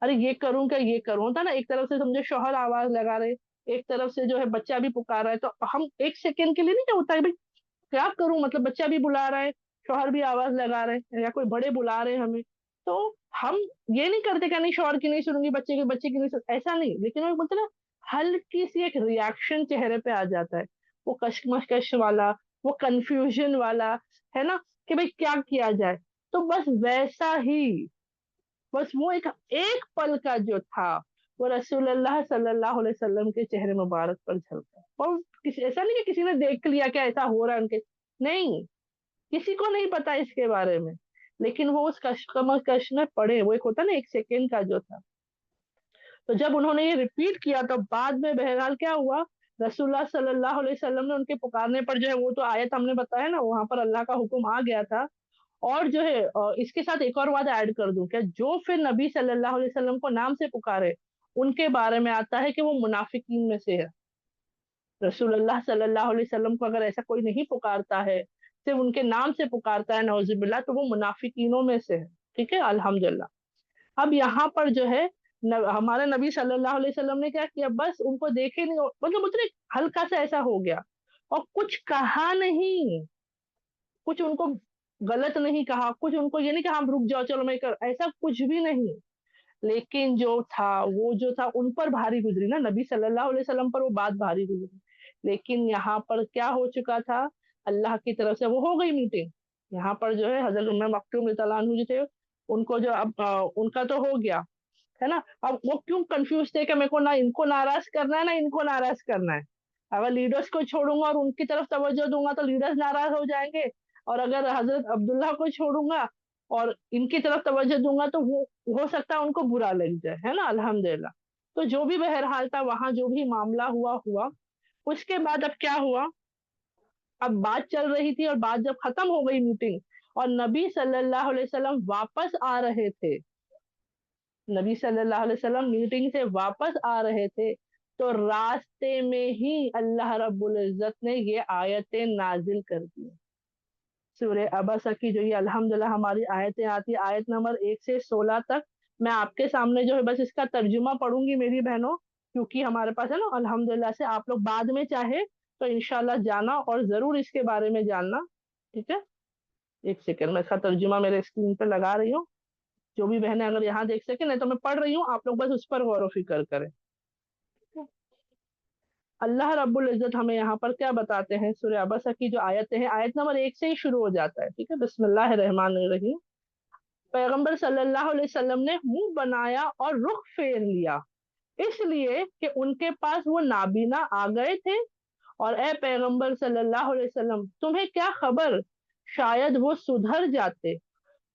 अरे ये करूं क्या, ये करूं, होता ना, एक तरफ से समझे शौहर आवाज लगा रहे, एक तरफ से जो है बच्चा भी पुकार रहा है, तो हम एक सेकंड के लिए नहीं, क्या होता है भाई, क्या करूं, मतलब बच्चा भी बुला रहा है, शौहर भी आवाज लगा रहे हैं, या कोई बड़े बुला रहे हैं हमें, तो हम ये नहीं करते कि नहीं शौहर की नहीं सुनूंगी, बच्चे की नहीं सुन, ऐसा नहीं। लेकिन वो बोलते ना, हल्की सी एक रिएक्शन चेहरे पे आ जाता है, वो कश्मकश वाला, वो कंफ्यूजन वाला, है ना, कि भाई क्या किया जाए। तो बस वैसा ही, बस वो एक पल का जो था, वो रसूलुल्लाह सल्लल्लाहु अलैहि वसल्लम के चेहरे मुबारक पर झलका। और किसी, ऐसा नहीं कि किसी ने देख लिया क्या ऐसा हो रहा है उनके, नहीं, किसी को नहीं पता इसके बारे में। लेकिन वो उस कश्मकश में पड़े, वो एक होता ना एक सेकेंड का जो था। तो जब उन्होंने ये रिपीट किया, तो बाद में बहरहाल क्या हुआ, रसूलुल्लाह सल्लल्लाहु अलैहि वसल्लम ने उनके पुकारने पर जो है, वो तो आयत हमने बताया ना, वहां पर अल्लाह का हुक्म आ गया था। और जो है इसके साथ एक और बात ऐड कर दूं क्या, जो फिर नबी सल्लल्लाहु अलैहि वसल्लम को नाम से पुकारे, उनके बारे में आता है कि वो मुनाफिकीन में से है। रसूलुल्लाह सल्लल्लाहु अलैहि वसल्लम को अगर ऐसा कोई नहीं पुकारता है, सिर्फ उनके नाम से पुकारता है, नौजुबिल्ला, तो वो मुनाफिकीनों में से है। ठीक है, अल्हम्दुलिल्लाह। अब यहाँ पर जो है हमारे नबी सल्लल्लाहु अलैहि वसल्लम ने क्या किया, बस उनको देखे नहीं, मतलब उतने हल्का सा ऐसा हो गया, और कुछ कहा नहीं, कुछ उनको गलत नहीं कहा, कुछ उनको ये नहीं कहा हम रुक जाओ चलो मैं कर, ऐसा कुछ भी नहीं। लेकिन जो था, वो जो था उन पर भारी गुजरी ना, नबी सल्लल्लाहु अलैहि वसल्लम पर वो बात भारी गुजरी। लेकिन यहाँ पर क्या हो चुका था, अल्लाह की तरफ से वो हो गई मीटिंग। यहाँ पर जो है हजरत उम्मे मक्तूम रज़ियल्लाहु अन्हु जो थे, उनको जो अब उनका तो हो गया, है ना। अब वो क्यों कंफ्यूज थे कि मेरे को ना इनको नाराज करना है ना इनको नाराज करना है। अगर लीडर्स को छोड़ूंगा और उनकी तरफ तवज्जो दूंगा तो लीडर्स नाराज हो जाएंगे, और अगर हजरत अब्दुल्लाह को छोड़ूंगा और इनकी तरफ तवज्जो दूंगा तो वो हो सकता है उनको बुरा लग जाए, है ना, अल्हम्दुलिल्लाह। तो जो भी बहरहाल था, वहां जो भी मामला हुआ हुआ। उसके बाद अब क्या हुआ, अब बात चल रही थी, और बात जब खत्म हो गई मीटिंग, और नबी सल्लल्लाहु अलैहि वसल्लम वापस आ रहे थे, नबी सल्लल्लाहु अलैहि वसल्लम मीटिंग से वापस आ रहे थे, तो रास्ते में ही अल्लाह रब्बुल इज्जत ने ये आयतें नाजिल कर दी। सूरह अबसा की जो ये अल्हम्दुलिल्लाह हमारी आयतें आती, आयत नंबर 1 से 16 तक। मैं आपके सामने जो है बस इसका तर्जुमा पढ़ूंगी मेरी बहनों, क्योंकि हमारे पास है ना अल्हम्दुलिल्लाह से, आप लोग बाद में चाहे तो इंशाल्लाह जाना, और जरूर इसके बारे में जानना। ठीक है, एक सेकंड, मैं इसका तर्जुमा मेरे स्क्रीन पे लगा रही हूँ। जो भी बहनें अगर यहाँ देख सके, नहीं तो मैं पढ़ रही हूँ, आप लोग बस उस पर गौर व फिक्र करें। अल्लाह रब्बुल इज्जत हमें यहाँ पर क्या बताते हैं, सूरह अबसा की जो आयतें हैं, आयत नंबर 1 से ही शुरू हो जाता है। ठीक है, बिस्मिल्लाहिर रहमानिर रहीम। पैगंबर सल्लल्लाहु अलैहि वसल्लम ने मुंह बनाया और रुख फेर लिया, اس لیے کہ ان کے पास वो नाबीना आ गए थे। और ए पैगंबर सल्लल्लाहु अलैहि वसल्लम, तुम्हें क्या खबर, शायद वो सुधर जाते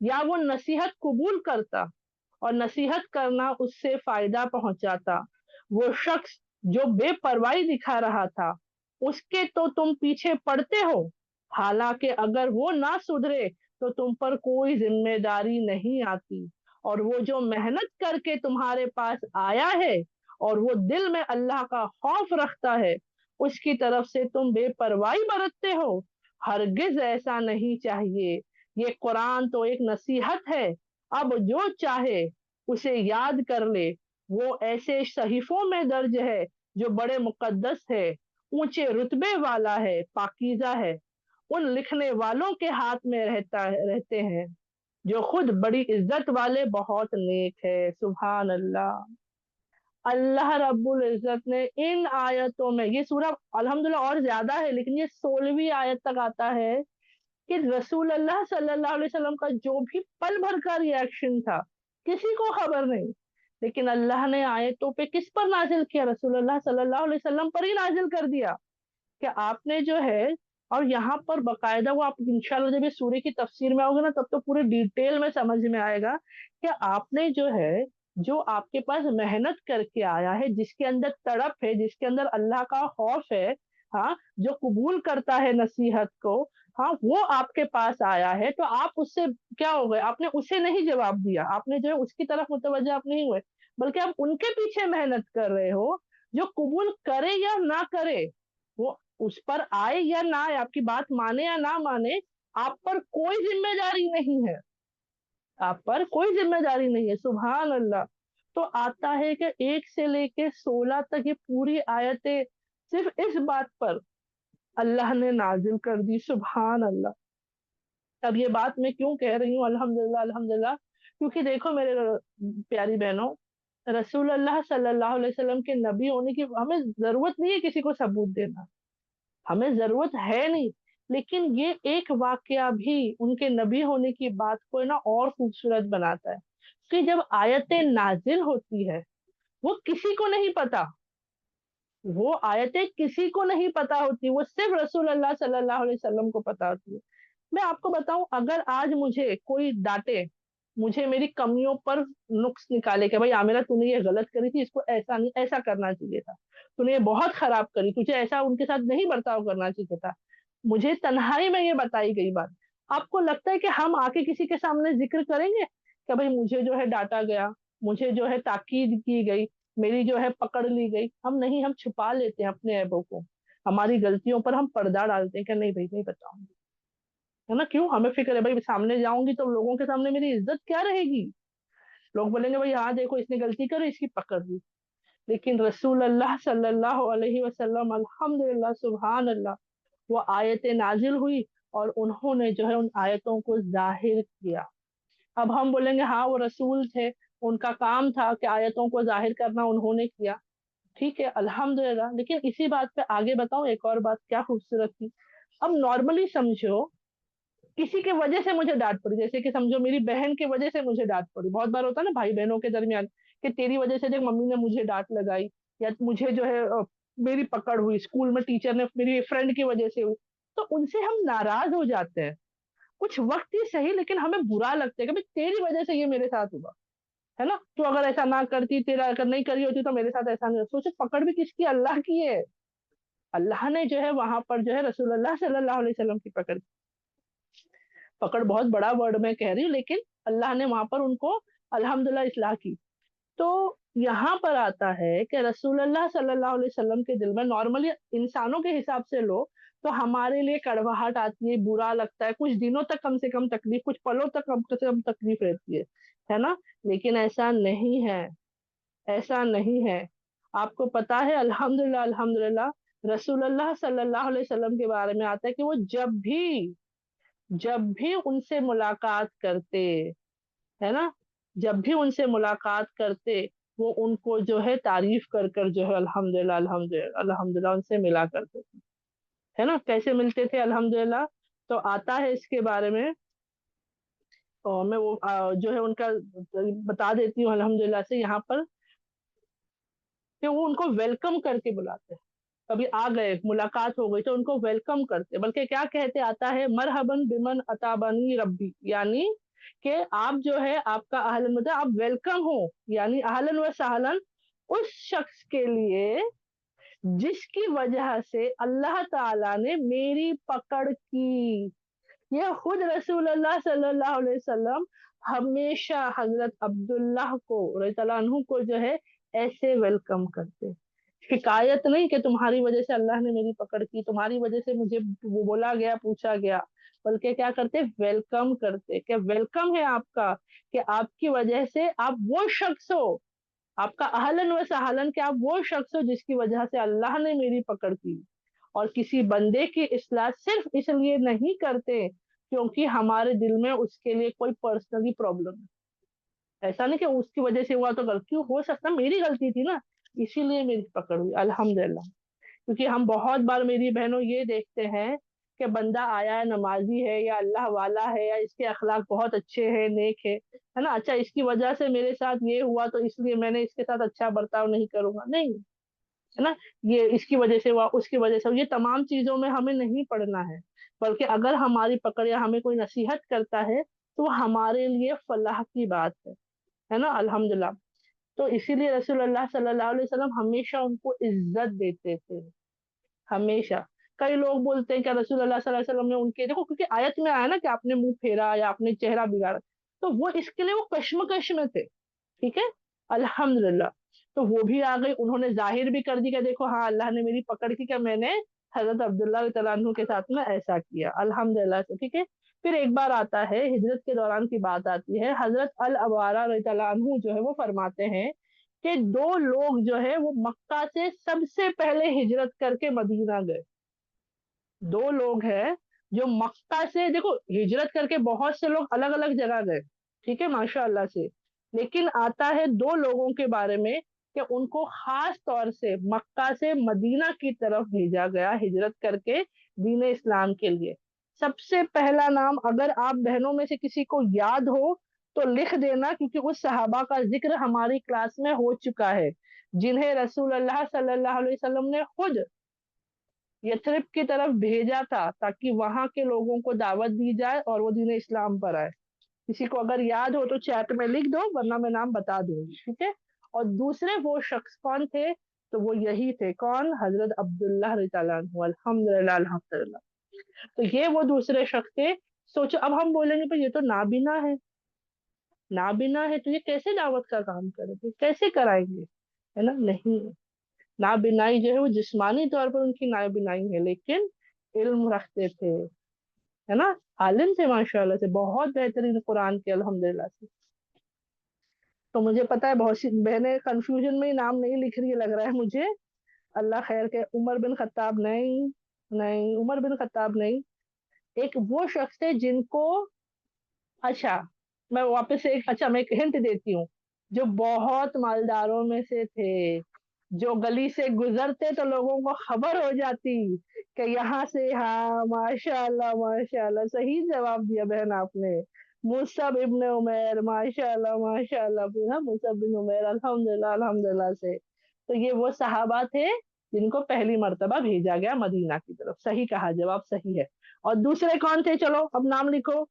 या वो नसीहत कबूल करता और नसीहत करना उससे फायदा पहुंचाता। वो शख्स जो बेपरवाही दिखा रहा था, उसके तो तुम पीछे पड़ते हो, हालांकि अगर वो ना सुधरे तो तुम पर कोई जिम्मेदारी नहीं आती। और वो जो मेहनत करके तुम्हारे पास आया है और वो दिल में अल्लाह का खौफ रखता है, उसकी तरफ से तुम बेपरवाही बरतते हो, हरगिज ऐसा नहीं चाहिए। ये कुरान तो एक नसीहत है, अब जो चाहे उसे याद कर ले। वो ऐसे सहीफों में दर्ज है जो बड़े मुकद्दस है, ऊंचे रुतबे वाला है, पाकीज़ा है, उन लिखने वालों के हाथ में रहते हैं जो खुद बड़ी इज्जत वाले, बहुत नेक है। सुभान अल्लाह। अल्लाह रब्बुल इज्जत ने इन आयतों में, ये सूरह अल्हम्दुलिल्लाह और ज्यादा है लेकिन ये 16वीं आयत तक आता है कि रसूल अल्लाह सल्लल्लाहु अलैहि वसल्लम का जो भी पल भर का रिएक्शन था, किसी को खबर नहीं, लेकिन अल्लाह ने आयतों पे किस पर नाजिल किया, रसूल अल्लाह सल्लल्लाहु अलैहि वसल्लम पर ही नाजिल कर दिया कि आपने जो है। और यहाँ पर बकायदा वो, आप इंशाल्लाह जब ये सूर्य की तफसीर में आओगे ना तब तो पूरे डिटेल में समझ में आएगा कि आपने जो है, जो आपके पास मेहनत करके आया है, जिसके अंदर तड़प है, जिसके अंदर अल्लाह का खौफ है, हाँ, जो कबूल करता है नसीहत को, हाँ, वो आपके पास आया है, तो आप उससे क्या हो गए, आपने उसे नहीं जवाब दिया, आपने जो है उसकी तरफ मुतवज्जा आप नहीं हुए, बल्कि आप उनके पीछे मेहनत कर रहे हो, जो कबूल करे या ना करे, वो उस पर आए या ना आए, आपकी बात माने या ना माने, आप पर कोई जिम्मेदारी नहीं है, आप पर कोई जिम्मेदारी नहीं है। सुभान अल्लाह। तो आता है कि 1 से लेके 16 तक ये पूरी आयतें सिर्फ इस बात पर अल्लाह ने नाजिल कर दी। सुभान अल्लाह। अब ये बात मैं क्यों कह रही हूँ अल्हम्दुलिल्लाह अल्हम्दुलिल्लाह, क्योंकि देखो मेरे प्यारी बहनों, रसूल अल्लाह सल्लल्लाहु अलैहि वसल्लम के नबी होने की हमें जरूरत नहीं है किसी को सबूत देना, हमें जरूरत है नहीं, लेकिन ये एक वाकया भी उनके नबी होने की बात को ना और खूबसूरत बनाता है कि जब आयतें नाजिल होती है, वो किसी को नहीं पता, वो आयतें किसी को नहीं पता होती, वो सिर्फ रसूल अल्लाह सल्लल्लाहु अलैहि वसल्लम को पता होती है। मैं आपको बताऊं, अगर आज मुझे कोई डांटे, मुझे मेरी कमियों पर नुक्स निकाले कि भाई आमिरा तूने ये गलत करी थी, इसको ऐसा नहीं, ऐसा करना चाहिए था, तूने ये बहुत खराब करी, तुझे ऐसा उनके साथ नहीं बर्ताव करना चाहिए था, मुझे तन्हाई में ये बताई गई बात, आपको लगता है कि हम आके किसी के सामने जिक्र करेंगे कि भाई मुझे जो है डांटा गया, मुझे जो है ताकीद की गई, मेरी जो है पकड़ ली गई, हम नहीं, हम छुपा लेते हैं अपने ऐबों को, हमारी गलतियों पर हम पर्दा डालते हैं कि नहीं भाई नहीं बताऊंगी, है ना, क्यों, हमें फिक्र है भाई सामने जाऊंगी तो लोगों के सामने मेरी इज्जत क्या रहेगी, लोग बोलेंगे भाई हाँ देखो इसने गलती करी, इसकी पकड़ ली। लेकिन रसूल अल्लाह सल्लल्लाहु अलैहि वसल्लम, अल्हम्दुलिल्लाह, सुभान अल्लाह, वो आयतें नाजिल हुई और उन्होंने जो है उन आयतों को जाहिर किया। अब हम बोलेंगे हाँ वो रसूल थे, उनका काम था कि आयतों को जाहिर करना, उन्होंने किया, ठीक है अल्हम्दुलिल्लाह, लेकिन इसी बात पे आगे बताऊं एक और बात क्या खूबसूरत थी। अब नॉर्मली समझो, किसी के वजह से मुझे डांट पड़ी, जैसे कि समझो मेरी बहन की वजह से मुझे डांट पड़ी, बहुत बार होता है ना भाई बहनों के दरमियान कि तेरी वजह से देख मम्मी ने मुझे डांट लगाई, या मुझे जो है मेरी पकड़ हुई स्कूल में, टीचर ने मेरी फ्रेंड की वजह से हुई, तो उनसे हम नाराज हो जाते हैं, कुछ वक्त ही सही, लेकिन हमें बुरा लगता है कि भाई तेरी वजह से ये मेरे साथ हुआ, है ना, तो अगर ऐसा ना करती, तेरा अगर नहीं करी होती तो मेरे साथ ऐसा नहीं होता। सोचो पकड़ भी किसकी, अल्लाह की है, अल्लाह ने जो है वहां पर जो है रसूल अल्लाह सल्लल्लाहु अलैहि वसल्लम की पकड़, पकड़ बहुत बड़ा वर्ड मैं कह रही हूँ, लेकिन अल्लाह ने वहां पर उनको अल्हम्दुलिल्लाह इस्लाह की। तो यहाँ पर आता है कि रसूल अल्लाह सल्लल्लाहु अलैहि वसल्लम के दिल में, नॉर्मली इंसानों के हिसाब से लो तो हमारे लिए कड़वाहट आती है, बुरा लगता है, कुछ दिनों तक कम से कम तकलीफ, कुछ पलों तक कम से कम तकलीफ रहती है ना, लेकिन ऐसा नहीं है, ऐसा नहीं है। आपको पता है अल्हम्दुलिल्लाह अल्हम्दुलिल्लाह, रसूल अल्लाह सल्लल्लाहु अलैहि वसल्लम के बारे में आता है कि वो जब भी उनसे मुलाकात करते, है ना, जब भी उनसे मुलाकात करते, वो उनको जो है तारीफ कर कर जो है अल्हम्दुलिल्लाह अल्हम्दुलिल्लाह अल्हम्दुलिल्लाह उनसे मिला करते थे, है ना, कैसे मिलते थे अल्हम्दुलिल्लाह। तो आता है इसके बारे में, और मैं वो जो है उनका बता देती हूँ अल्हम्दुलिल्लाह से यहाँ पर। کہ वो उनको वेलकम करके बुलाते हैं। कभी आ गए, मुलाकात हो गई तो उनको वेलकम करते, बल्कि क्या कहते आता है, मरहबन बिमन अताबनी रब्बी, यानी कि आप जो है आपका अहलन, मतलब आप वेलकम हो, यानी अहलन व सहलन उस शख्स के लिए जिसकी वजह से अल्लाह ताला ने मेरी पकड़ की। ये खुद रसूलुल्लाह सल्लल्लाहु अलैहि वसल्लम हमेशा हजरत अब्दुल्लाह को रज़ियल्लाहु अन्हु को जो है ऐसे वेलकम करते। शिकायत नहीं कि तुम्हारी वजह से अल्लाह ने मेरी पकड़ की, तुम्हारी वजह से मुझे वो बोला गया, पूछा गया, बल्कि क्या करते, वेलकम करते, कि वेलकम है आपका, कि आपकी वजह से आप वो शख्स हो, आपका अहलन व सहलन, कि आप वो शख्स हो जिसकी वजह से अल्लाह ने मेरी पकड़ की। और किसी बंदे की इस्लाह सिर्फ इसलिए नहीं करते क्योंकि हमारे दिल में उसके लिए कोई पर्सनली प्रॉब्लम है। ऐसा नहीं कि उसकी वजह से हुआ तो गलती, हो सकता मेरी गलती थी ना, इसीलिए मेरी पकड़ हुई, अल्हम्दुलिल्लाह। क्योंकि हम बहुत बार मेरी बहनों ये देखते हैं कि बंदा आया है, नमाजी है या अल्लाह वाला है या इसके अखलाक बहुत अच्छे हैं, नेक है ना, अच्छा इसकी वजह से मेरे साथ ये हुआ तो इसलिए मैंने इसके साथ अच्छा बर्ताव नहीं करूंगा, नहीं, है ना, ये इसकी वजह से हुआ, उसकी वजह से हुआ, ये तमाम चीजों में हमें नहीं पड़ना है। बल्कि अगर हमारी पकड़ या हमें कोई नसीहत करता है तो वो हमारे लिए फलाह की बात है ना, अल्हम्दुलिल्लाह। तो इसीलिए रसूलुल्लाह सल्लल्लाहु अलैहि वसल्लम हमेशा उनको इज्जत देते थे, हमेशा। कई लोग बोलते हैं कि रसूलुल्लाह सल्लल्लाहु अलैहि वसल्लम ने उनके, देखो क्योंकि आयत में आया ना कि आपने मुंह फेरा या आपने चेहरा बिगाड़ा, तो वो इसके लिए वो कश्मकश में थे, ठीक है, अल्हम्दुलिल्लाह। तो वो भी आ गई, उन्होंने जाहिर भी कर दी कि देखो हाँ अल्लाह ने मेरी पकड़ की, कि मैंने हजरत अब्दुल्लाह तआला अन्हु के साथ में ऐसा किया, अल्हम्दुलिल्लाह से, ठीक है। फिर एक बार आता है, हिजरत के दौरान की बात आती है, हजरत अल अबारा तआला अन्हु जो है वो फरमाते हैं कि दो लोग जो है वो मक्का से सबसे पहले हिजरत करके मदीना गए। दो लोग हैं जो मक्का से, देखो हिजरत करके बहुत से लोग अलग अलग जगह गए, ठीक है, माशाअल्लाह से, लेकिन आता है दो लोगों के बारे में कि उनको खास तौर से मक्का से मदीना की तरफ भेजा गया हिजरत करके दीन इस्लाम के लिए। सबसे पहला नाम अगर आप बहनों में से किसी को याद हो तो लिख देना, क्योंकि उस सहाबा का जिक्र हमारी क्लास में हो चुका है, जिन्हें रसूल अल्लाह सल्लल्लाहु अलैहि वसल्लम ने खुद यथरिब की तरफ भेजा था ताकि वहां के लोगों को दावत दी जाए और वो दीन इस्लाम पर आए। किसी को अगर याद हो तो चैट में लिख दो, वरना मैं नाम बता दूंगी, ठीक है। और दूसरे वो शख्स कौन थे, तो वो यही थे, कौन, हजरत अब्दुल्लाह रज़ियल्लाहु अन्हु, अल्हम्दुलिल्लाह अल्हम्दुलिल्लाह। तो ये वो दूसरे शख्स थे। सोचो अब हम बोलेंगे पर ये तो नाबिना है, नाबिना है तो ये कैसे दावत का काम करेंगे, कैसे कराएंगे, है ना, नहीं। नाबिनाई जो है वो जिस्मानी तौर पर उनकी नाबिनाई है, लेकिन इल्म रखते थे, है ना, आलिम थे माशाल्लाह से, बहुत बेहतरीन कुरान के, अल्हम्दुलिल्लाह से। तो मुझे पता है बहुत सी बहनें कंफ्यूजन में ही नाम नहीं लिख रही है, लग रहा है मुझे, अल्लाह खैर के। उमर बिन खत्ताब नहीं, नहीं उमर बिन खत्ताब नहीं, एक वो शख्स थे जिनको, अच्छा मैं वापस से एक, अच्छा मैं एक हिंट देती हूँ, जो बहुत मालदारों में से थे, जो गली से गुजरते तो लोगों को खबर हो जाती कि यहाँ से, हाँ माशाल्लाह माशाल्लाह, सही जवाब दिया बहन आपने, मुसअब इब्न उमैर, माशाल्लाह माशाल्लाह, हाँ मुसअब बिन उमैर, अल्हम्दुलिल्लाह अल्हम्दुलिल्लाह से। तो ये वो सहाबा थे जिनको पहली मर्तबा भेजा गया मदीना की तरफ, सही कहा, जवाब सही है। और दूसरे कौन थे, चलो अब नाम लिखो,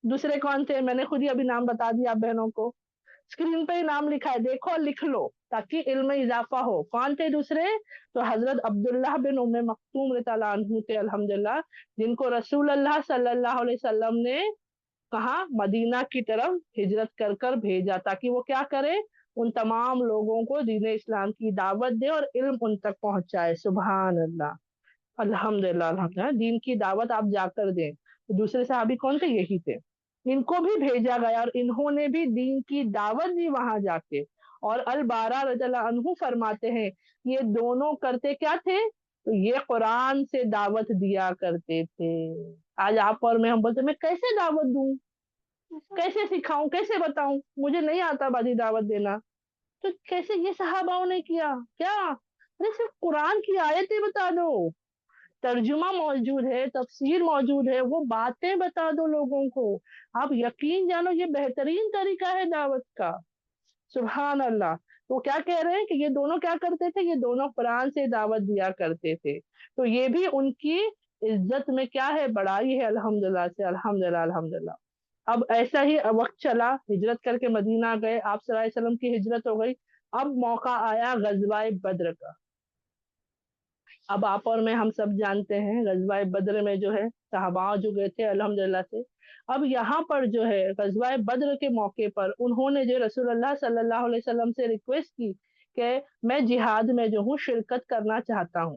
दूसरे कौन थे, मैंने खुद ही अभी नाम बता दिया आप बहनों को, स्क्रीन पे ही नाम लिखा है, देखो लिख लो ताकि इल्म में इजाफा हो। कौन थे दूसरे, तो हजरत अब्दुल्लाह बिन उम्मे मक्तूम रज़ियल्लाहु अन्हु थे, अल्हम्दुलिल्लाह, जिनको रसूल अल्लाह सल्लल्लाहु अलैहि वसल्लम ने कहा मदीना की तरफ हिजरत कर कर भेजा ताकि वो क्या करे, उन तमाम लोगों को दीन इस्लाम की दावत दे और इल्म उन तक पहुंचाए, सुभान अल्लाह, अल्हम्दुलिल्लाह अल्हम्दुलिल्लाह, दीन की दावत आप जाकर दें। तो दूसरे सहाबी कौन थे, यही थे, इनको भी भेजा गया और इन्होंने भी दीन की दावत दी वहां जाके। और अल बारा रज़ियल्लाहु अन्हु फरमाते हैं, ये दोनों करते क्या थे, तो ये कुरान से दावत दिया करते थे। आज आप और मैं, हम बोलते मैं कैसे दावत दूं, कैसे सिखाऊं, कैसे बताऊं, मुझे नहीं आता बाजी दावत देना। तो कैसे, ये सहाबाओं ने किया क्या, अरे सिर्फ कुरान की आयतें बता दो, तर्जुमा मौजूद है, तफसीर मौजूद है, वो बातें बता दो लोगों को, आप यकीन जानो ये बेहतरीन तरीका है दावत का, सुभान अल्लाह। تو کیا کہہ رہے ہیں کہ یہ دونوں کیا کرتے تھے؟ یہ دونوں قرآن سے دعوت دیا کرتے تھے، تو یہ بھی ان کی عزت میں کیا ہے؟ بڑائی ہے، الحمدللہ سے، الحمدللہ الحمدللہ۔ اب ایسا ہی وقت چلا، ہجرت کر کے مدینہ گئے، آپ صلی اللہ علیہ وسلم کی ہجرت ہو گئی۔ اب موقع آیا غزوہ بدر کا۔ اب آپ اور میں ہم سب جانتے ہیں غزوہ بدر میں جو ہے صحابہ جو گئے تھے الحمدللہ سے۔ اب یہاں پر جو ہے غزوہ بدر کے موقع پر انہوں نے جو رسول اللہ صلی اللہ علیہ وسلم سے ریکویسٹ کی کہ میں جہاد میں جو ہوں شرکت کرنا چاہتا ہوں،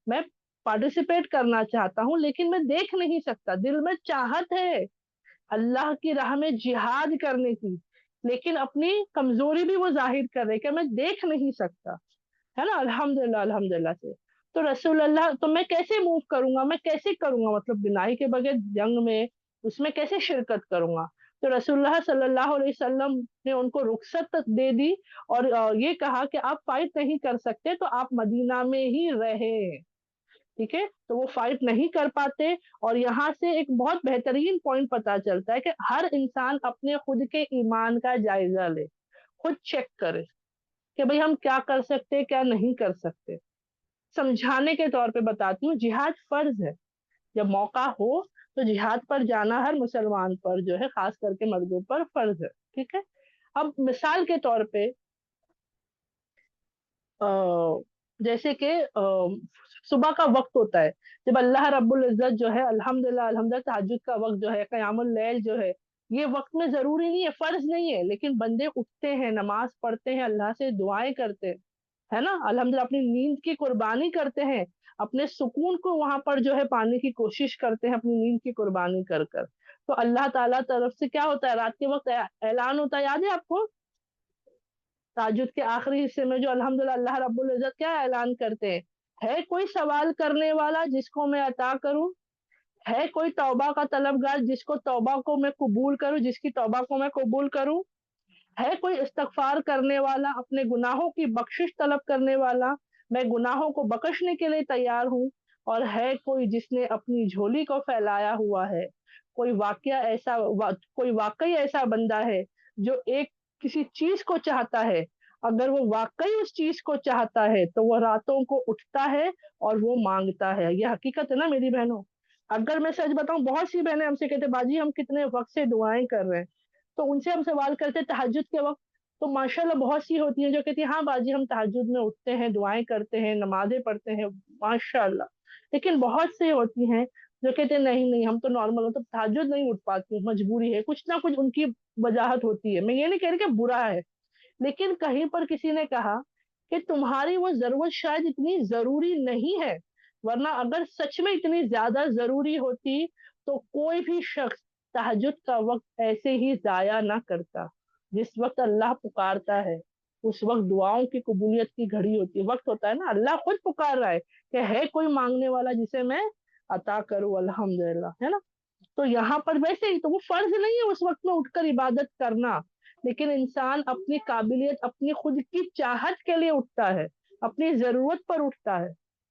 میں پارٹیسپیٹ کرنا چاہتا ہوں، لیکن میں دیکھ نہیں سکتا، دل میں چاہت ہے اللہ کی راہ میں جہاد کرنے کی، لیکن اپنی کمزوری بھی وہ ظاہر کر رہے کہ میں دیکھ نہیں سکتا، ہے نا، الحمدللہ الحمدللہ سے۔ تو رسول اللہ، تو میں کیسے موو کروں گا، میں کیسے کروں گا، مطلب بنائی کے بغیر جنگ میں اس میں کیسے شرکت کروں گا؟ تو رسول اللہ صلی اللہ علیہ وسلم نے ان کو رخصت دے دی اور یہ کہا کہ آپ فائٹ نہیں کر سکتے تو آپ مدینہ میں ہی رہے، ٹھیک ہے؟ تو وہ فائٹ نہیں کر پاتے، اور یہاں سے ایک بہت بہترین پوائنٹ پتا چلتا ہے کہ ہر انسان اپنے خود کے ایمان کا جائزہ لے، خود چیک کرے کہ بھئی ہم کیا کر سکتے کیا نہیں کر سکتے۔ سمجھانے کے طور پہ بتاتی ہوں، جہاد فرض ہے، جب موقع ہو تو جہاد پر جانا ہر مسلمان پر جو ہے، خاص کر کے مردوں پر فرض ہے، ٹھیک ہے؟ اب مثال کے طور پہ جیسے کہ صبح کا وقت ہوتا ہے، جب اللہ رب العزت جو ہے الحمدللہ الحمدللہ تہجد کا وقت جو ہے، قیام اللیل جو ہے، یہ وقت میں ضروری نہیں ہے، فرض نہیں ہے، لیکن بندے اٹھتے ہیں، نماز پڑھتے ہیں، اللہ سے دعائیں کرتے ہیں، ہے نا، الحمدللہ اپنی نیند کی قربانی کرتے ہیں، اپنے سکون کو وہاں پر جو ہے پانے کی کوشش کرتے ہیں اپنی نیند کی قربانی کر کر۔ تو اللہ تعالیٰ طرف سے کیا ہوتا ہے؟ رات کے وقت اعلان ہوتا ہے، یاد ہے آپ کو؟ تہجد کے آخری حصے میں جو الحمدللہ اللہ رب العزت کیا اعلان کرتے ہیں؟ ہے کوئی سوال کرنے والا جس کو میں عطا کروں؟ ہے کوئی توبہ کا طلبگار جس کو توبہ کو میں قبول کروں، جس کی توبہ کو میں قبول کروں؟ ہے کوئی استغفار کرنے والا، اپنے گناہوں کی بخشش طلب کرنے والا؟ میں گناہوں کو بخشنے کے لیے تیار ہوں۔ اور ہے کوئی جس نے اپنی جھولی کو پھیلایا ہوا ہے؟ کوئی واقعی ایسا بندہ ہے جو ایک کسی چیز کو چاہتا ہے، اگر وہ واقعی اس چیز کو چاہتا ہے تو وہ راتوں کو اٹھتا ہے اور وہ مانگتا ہے۔ یہ حقیقت ہے نا میری بہنوں؟ اگر میں سچ بتاؤں، بہت سی بہنیں ہم سے کہتے باجی ہم کتنے وقت سے دعائیں کر رہے ہیں، تو ان سے ہم سوال کرتے تہجد کے وقت، تو ماشاءاللہ بہت سی ہوتی ہیں جو کہتی ہیں ہاں باجی ہم تہجد میں اٹھتے ہیں، دعائیں کرتے ہیں، نمازیں پڑھتے ہیں، ماشاءاللہ۔ لیکن بہت سے ہوتی ہیں جو کہتے ہیں نہیں نہیں ہم تو نارمل ہو، تو تہجد نہیں اٹھ پاتی، مجبوری ہے، کچھ نہ کچھ ان کی وجاہت ہوتی ہے۔ میں یہ نہیں کہہ رہی کہ برا ہے، لیکن کہیں پر کسی نے کہا کہ تمہاری وہ ضرورت شاید اتنی ضروری نہیں ہے، ورنہ اگر سچ میں اتنی زیادہ ضروری ہوتی تو کوئی بھی شخص تہجد کا وقت ایسے ہی ضائع نہ کرتا۔ جس وقت اللہ پکارتا ہے اس وقت دعاؤں کی قبولیت کی گھڑی ہوتی ہے، وقت ہوتا ہے نا، اللہ خود پکار رہا ہے کہ ہے کوئی مانگنے والا جسے میں عطا کروں، الحمدللہ، ہے نا؟ تو یہاں پر ویسے ہی تو وہ فرض نہیں ہے اس وقت میں اٹھ کر عبادت کرنا، لیکن انسان اپنی قابلیت، اپنی خود کی چاہت کے لیے اٹھتا ہے، اپنی ضرورت پر اٹھتا ہے۔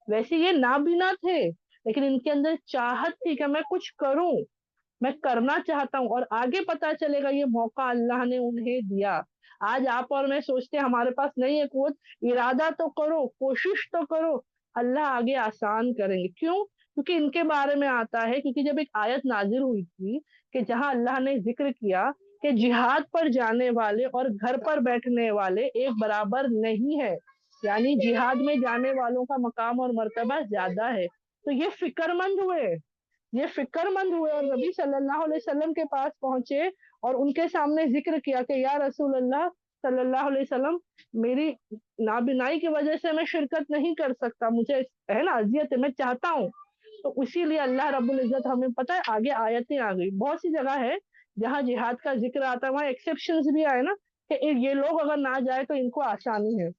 ویسے یہ نابینا تھے لیکن ان کے اندر چاہت تھی کہ میں کچھ کروں، میں کرنا چاہتا ہوں، اور آگے پتا چلے گا یہ موقع اللہ نے انہیں دیا۔ آج آپ اور میں سوچتے ہیں ہمارے پاس نہیں ہے قوت، ارادہ تو کرو، کوشش تو کرو، اللہ آگے آسان کریں گے۔ کیوں؟ کیونکہ ان کے بارے میں آتا ہے، کیونکہ جب ایک آیت نازل ہوئی تھی کہ جہاں اللہ نے ذکر کیا کہ جہاد پر جانے والے اور گھر پر بیٹھنے والے ایک برابر نہیں ہے، یعنی جہاد میں جانے والوں کا مقام اور مرتبہ زیادہ ہے، تو یہ فکر مند ہوئے اور نبی صلی اللہ علیہ وسلم کے پاس پہنچے اور ان کے سامنے ذکر کیا کہ یا رسول اللہ صلی اللہ علیہ وسلم، میری نابینائی کی وجہ سے میں شرکت نہیں کر سکتا، مجھے ہے نا اذیت ہے، میں چاہتا ہوں۔ تو اسی لیے اللہ رب العزت ہمیں پتہ ہے آگے آیتیں آ گئی، بہت سی جگہ ہے جہاں جہاد کا ذکر آتا ہے وہاں ایکسیپشنز بھی آئے نا، کہ یہ لوگ اگر نہ جائے تو ان کو آسانی ہے۔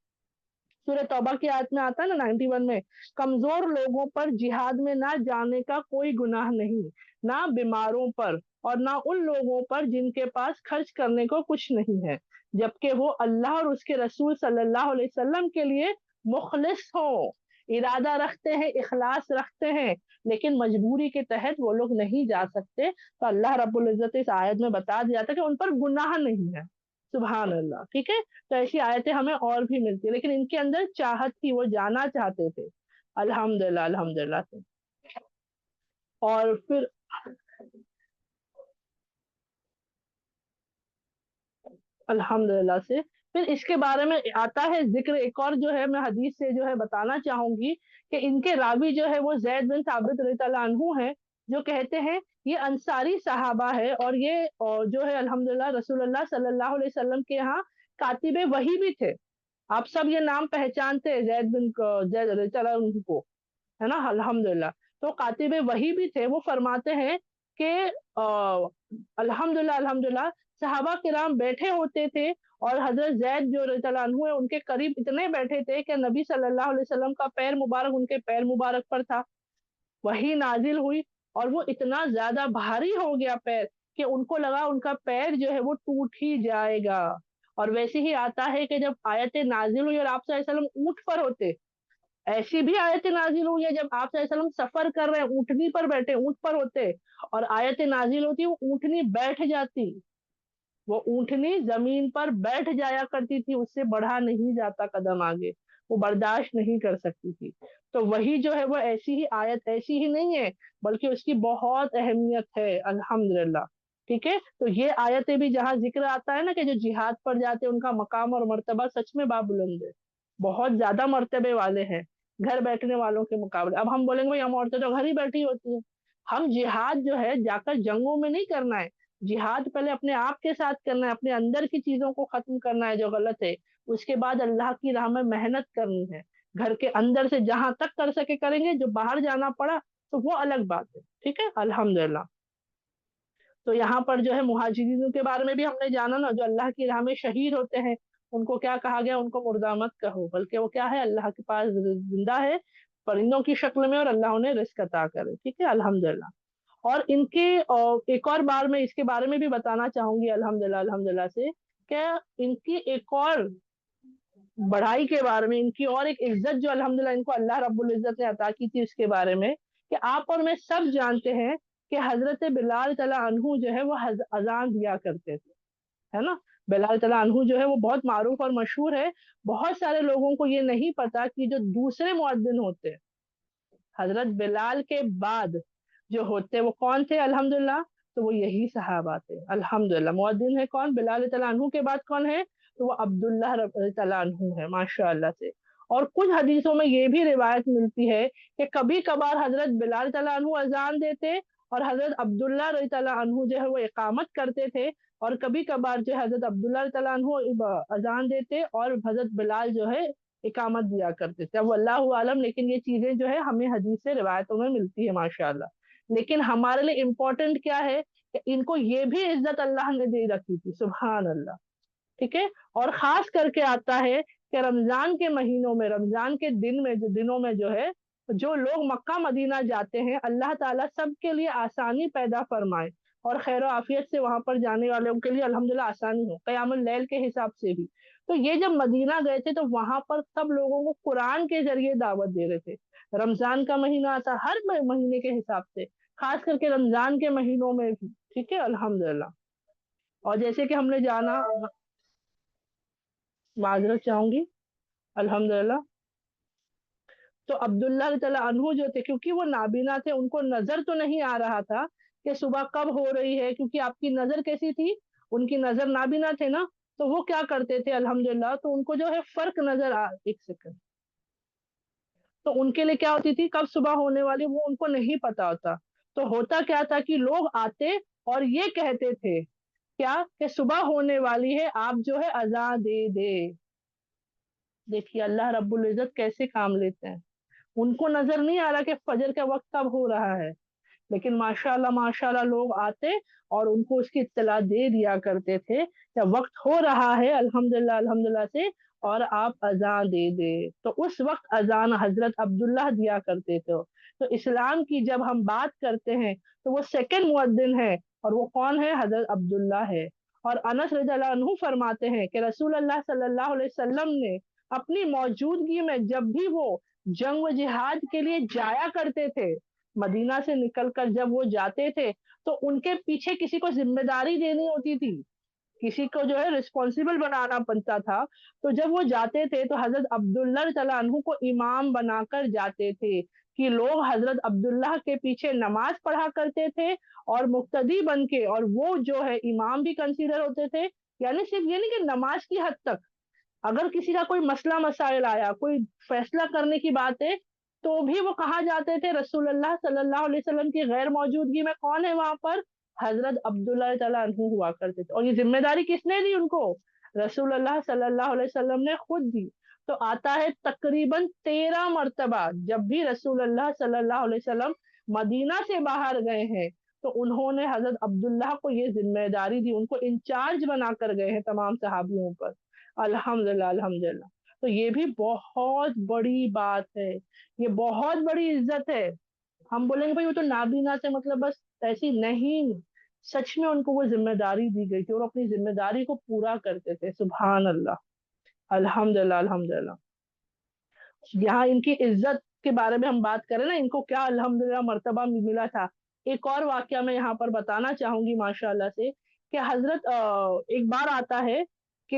سورہ توبہ کی آیت میں آتا ہے نا 91 میں، کمزور لوگوں پر جہاد میں نہ جانے کا کوئی گناہ نہیں، نہ بیماروں پر اور نہ ان لوگوں پر جن کے پاس خرچ کرنے کو کچھ نہیں ہے، جبکہ وہ اللہ اور اس کے رسول صلی اللہ علیہ وسلم کے لیے مخلص ہوں، ارادہ رکھتے ہیں، اخلاص رکھتے ہیں، لیکن مجبوری کے تحت وہ لوگ نہیں جا سکتے، تو اللہ رب العزت اس آیت میں بتا دیا تھا کہ ان پر گناہ نہیں ہے۔ सुभान अल्लाह। ठीक है, तो ऐसी आयतें हमें और भी मिलती है, लेकिन इनके अंदर चाहत थी, वो जाना चाहते थे। अल्हम्दुलिल्लाह, अल्हम्दुलिल्लाह से। और फिर अल्हम्दुलिल्लाह से फिर इसके बारे में आता है जिक्र, एक और जो है मैं हदीस से जो है बताना चाहूंगी कि इनके रावी जो है वो जैद बिन साबित रज़ियल्लाहु अन्हु है, जो कहते हैं ये अंसारी सहाबा है, और ये जो है अल्हम्दुलिल्लाह रसूलुल्लाह सल्लल्लाहु अलैहि वसल्लम के यहाँ कातिबे वही भी थे। आप सब ये नाम पहचानते हैं जैद रज़ियल्लाहु अन्हु को, है ना, अल्हम्दुलिल्लाह। तो कातिबे वही भी थे, वो फरमाते हैं कि अल्हम्दुलिल्लाह, अल्हम्दुलिल्लाह सहाबा किराम बैठे होते थे, और हजरत जैद जो रज़ियल्लाहु अन्हु है उनके करीब इतने बैठे थे कि नबी सल्लल्लाहु अलैहि वसल्लम का पैर मुबारक उनके पैर मुबारक पर था। वही नाजिल हुई, और वो इतना ज्यादा भारी हो गया पैर कि उनको लगा उनका पैर जो है वो टूट ही जाएगा। और वैसे ही आता है कि जब आयतें नाजिल हुई और आप सल्लल्लाहु अलैहि वसल्लम ऊंट पर होते, ऐसी भी आयतें नाजिल हुई है जब आप सल्लल्लाहु अलैहि वसल्लम सफर कर रहे हैं, ऊँटनी पर बैठे, ऊँट पर होते, और आयतें नाजिल होती, वो ऊँटनी बैठ जाती, वो ऊँटनी जमीन पर बैठ जाया करती थी, उससे बढ़ा नहीं जाता कदम आगे, वो बर्दाश्त नहीं कर सकती थी। तो वही जो है वो ऐसी ही आयत, ऐसी ही नहीं है बल्कि उसकी बहुत अहमियत है, अल्हम्दुलिल्लाह। ठीक है, तो ये आयतें भी जहाँ जिक्र आता है ना कि जो जिहाद पर जाते हैं उनका मकाम और मर्तबा सच में बाबुलंद है, बहुत ज्यादा मर्तबे वाले हैं घर बैठने वालों के मुकाबले। अब हम बोलेंगे भाई हम औरतें तो घर ही बैठी होती हैं, हम जिहाद जो है जाकर जंगों में नहीं करना है, जिहाद पहले अपने आप के साथ करना है, अपने अंदर की चीजों को खत्म करना है जो गलत है, उसके बाद अल्लाह की राह में मेहनत करनी है, घर के अंदर से जहां तक कर सके करेंगे, जो बाहर जाना पड़ा तो वो अलग बात है। ठीक है, अल्हम्दुलिल्लाह। तो यहाँ पर जो है मुहाजिरीनों के बारे में भी हमने जाना ना, जो अल्लाह की राह में शहीद होते हैं, उनको क्या कहा गया, उनको मुर्दा मत कहो, बल्कि वो क्या है, अल्लाह के पास जिंदा है परिंदों की शक्ल में, और अल्लाह उन्हें रिस्क अता करे। ठीक है, अल्हम्दुलिल्लाह। और इनके एक और बार मैं इसके बारे में भी बताना चाहूंगी, अल्हम्दुलिल्लाह, अल्हम्दुलिल्लाह से, क्या इनकी एक और बढ़ाई के बारे में, इनकी और एक इज्जत जो अल्हम्दुलिल्लाह इनको अल्लाह रब्बुल इज्जत ने अता की थी, उसके बारे में कि आप और मैं सब जानते हैं कि हजरत बिलाल तला अनहु जो है वो अजान दिया करते थे, है ना। बिलाल तला अनहु जो है वो बहुत मारूफ और मशहूर है। बहुत सारे लोगों को ये नहीं पता कि जो दूसरे मुअद्दिन होते हैं हजरत बिलाल के बाद जो होते वो कौन थे, अल्हम्दुलिल्लाह, तो वो यही सहाबा थे, अल्हम्दुलिल्लाह। मुअद्दिन है कौन, बिलाल तआला अन्हु के बाद कौन है, तो वो अब्दुल्लाह तआला अन्हु है, माशाअल्लाह से। और कुछ हदीसों में ये भी रिवायत मिलती है कि कभी कभार हजरत बिलाल तआला अन्हु अजान देते, और हजरत अब्दुल्लाह तआला अन्हु जो है वो इकामत करते थे, और कभी कभार जो है हजरत अब्दुल्लाह तआला अन्हु अजान देते और हजरत बिलाल जो है इकामत दिया करते थे। अब अल्लाह आलम, लेकिन ये चीजें जो है हमें हदीस से रिवायतों में मिलती है, माशाअल्लाह। लेकिन हमारे लिए इम्पोर्टेंट क्या है कि इनको ये भी इज्जत अल्लाह ने दे रखी थी, सुभान अल्लाह। ठीक है, और खास करके आता है कि रमजान के महीनों में, रमजान के दिन में, जो दिनों में जो है, जो लोग मक्का मदीना जाते हैं, अल्लाह ताला सबके लिए आसानी पैदा फरमाए, और खैर आफियत से वहां पर जाने वालों के लिए अल्हम्दुलिल्लाह आसानी हो, क़यामुल लैल के हिसाब से भी। तो ये जब मदीना गए थे तो वहां पर सब लोगों को कुरान के जरिए दावत दे रहे थे। रमजान का महीना आता हर महीने के हिसाब से, खास करके रमजान के महीनों में भी। ठीक है, अल्हम्दुलिल्लाह। और जैसे कि हमने जाना, माजरत चाहूंगी, अल्हम्दुलिल्लाह। तो अब्दुल्लाह तआला अन्हु जो थे, क्योंकि वो नाबीना थे, उनको नजर तो नहीं आ रहा था कि सुबह कब हो रही है, क्योंकि आपकी नजर कैसी थी, उनकी नजर नाबीना थे ना। तो वो क्या करते थे, अल्हम्दुलिल्लाह, तो उनको जो है फर्क नजर आ, एक सेकंड, तो उनके लिए क्या होती थी, कब सुबह होने वाली वो उनको नहीं पता होता। तो होता क्या था कि लोग आते और ये कहते थे क्या, कि सुबह होने वाली है, आप जो है अजा दे दे। देखिए अल्लाह रब्बुल इज्जत कैसे काम लेते हैं, उनको नजर नहीं आ रहा कि फजर का वक्त कब हो रहा है, लेकिन माशाल्लाह माशाल्लाह लोग आते और उनको उसकी इत्तला दे दिया करते थे कि वक्त हो रहा है, अल्हम्दुलिल्लाह, अल्हम्दुलिल्लाह से, और आप अजान दे दे। तो उस वक्त अजान हजरत अब्दुल्लाह दिया करते थे। तो इस्लाम की जब हम बात करते हैं तो वो सेकंड मुअद्दिन है, और वो कौन है, हजरत अब्दुल्लाह है। और अनस रज़ियल्लाहु अन्हु फरमाते हैं कि रसूल अल्लाह सल्लल्लाहु अलैहि वसल्लम ने अपनी मौजूदगी में जब भी वो जंग व जिहाद के लिए जाया करते थे, मदीना से निकलकर जब वो जाते थे, तो उनके पीछे किसी को जिम्मेदारी देनी होती थी, किसी को जो है रिस्पॉन्सिबल बनाना बनता था। तो जब वो जाते थे तो हजरत अब्दुल्ला तआला अन्हु को इमाम बनाकर जाते थे, कि लोग हजरत अब्दुल्ला के पीछे नमाज पढ़ा करते थे और मुक्तदी बन के, और वो जो है इमाम भी कंसीडर होते थे। यानी सिर्फ ये नहीं कि नमाज की हद तक, अगर किसी का कोई मसला मसाइल आया, कोई फैसला करने की बात है, तो भी वो कहा जाते थे रसूलुल्लाह सल्लल्लाहु अलैहि वसल्लम की गैर मौजूदगी में कौन है वहां पर, हजरत अब्दुल्ला तआला अन्हु हुआ करते थे। और ये जिम्मेदारी किसने दी उनको, रसूलुल्लाह सल्लल्लाहु अलैहि वसल्लम ने खुद दी। तो आता है तकरीबन 13 मरतबा जब भी रसूलुल्लाह सल्लल्लाहु अलैहि वसल्लम मदीना से बाहर गए हैं, तो उन्होंने हजरत अब्दुल्लाह को ये जिम्मेदारी दी, उनको इंचार्ज बनाकर गए हैं तमाम सहाबियों पर। अल्हम्दुलिल्लाह अल्हम्दुलिल्लाह। तो ये भी बहुत बड़ी बात है, ये बहुत बड़ी इज्जत है। हम बोलेंगे भाई वो तो नाबीना से मतलब बस, ऐसी नहीं, सच में उनको वो जिम्मेदारी दी गई थी और अपनी जिम्मेदारी को पूरा करते थे। सुभान अल्लाह, अल्हम्दुलिल्लाह अल्हम्दुलिल्लाह। यहाँ इनकी इज्जत के बारे में हम बात करें ना, इनको क्या अल्हम्दुलिल्लाह मर्तबा मिला था। एक और वाक्य मैं यहाँ पर बताना चाहूंगी माशाल्लाह से, कि हजरत एक बार आता है कि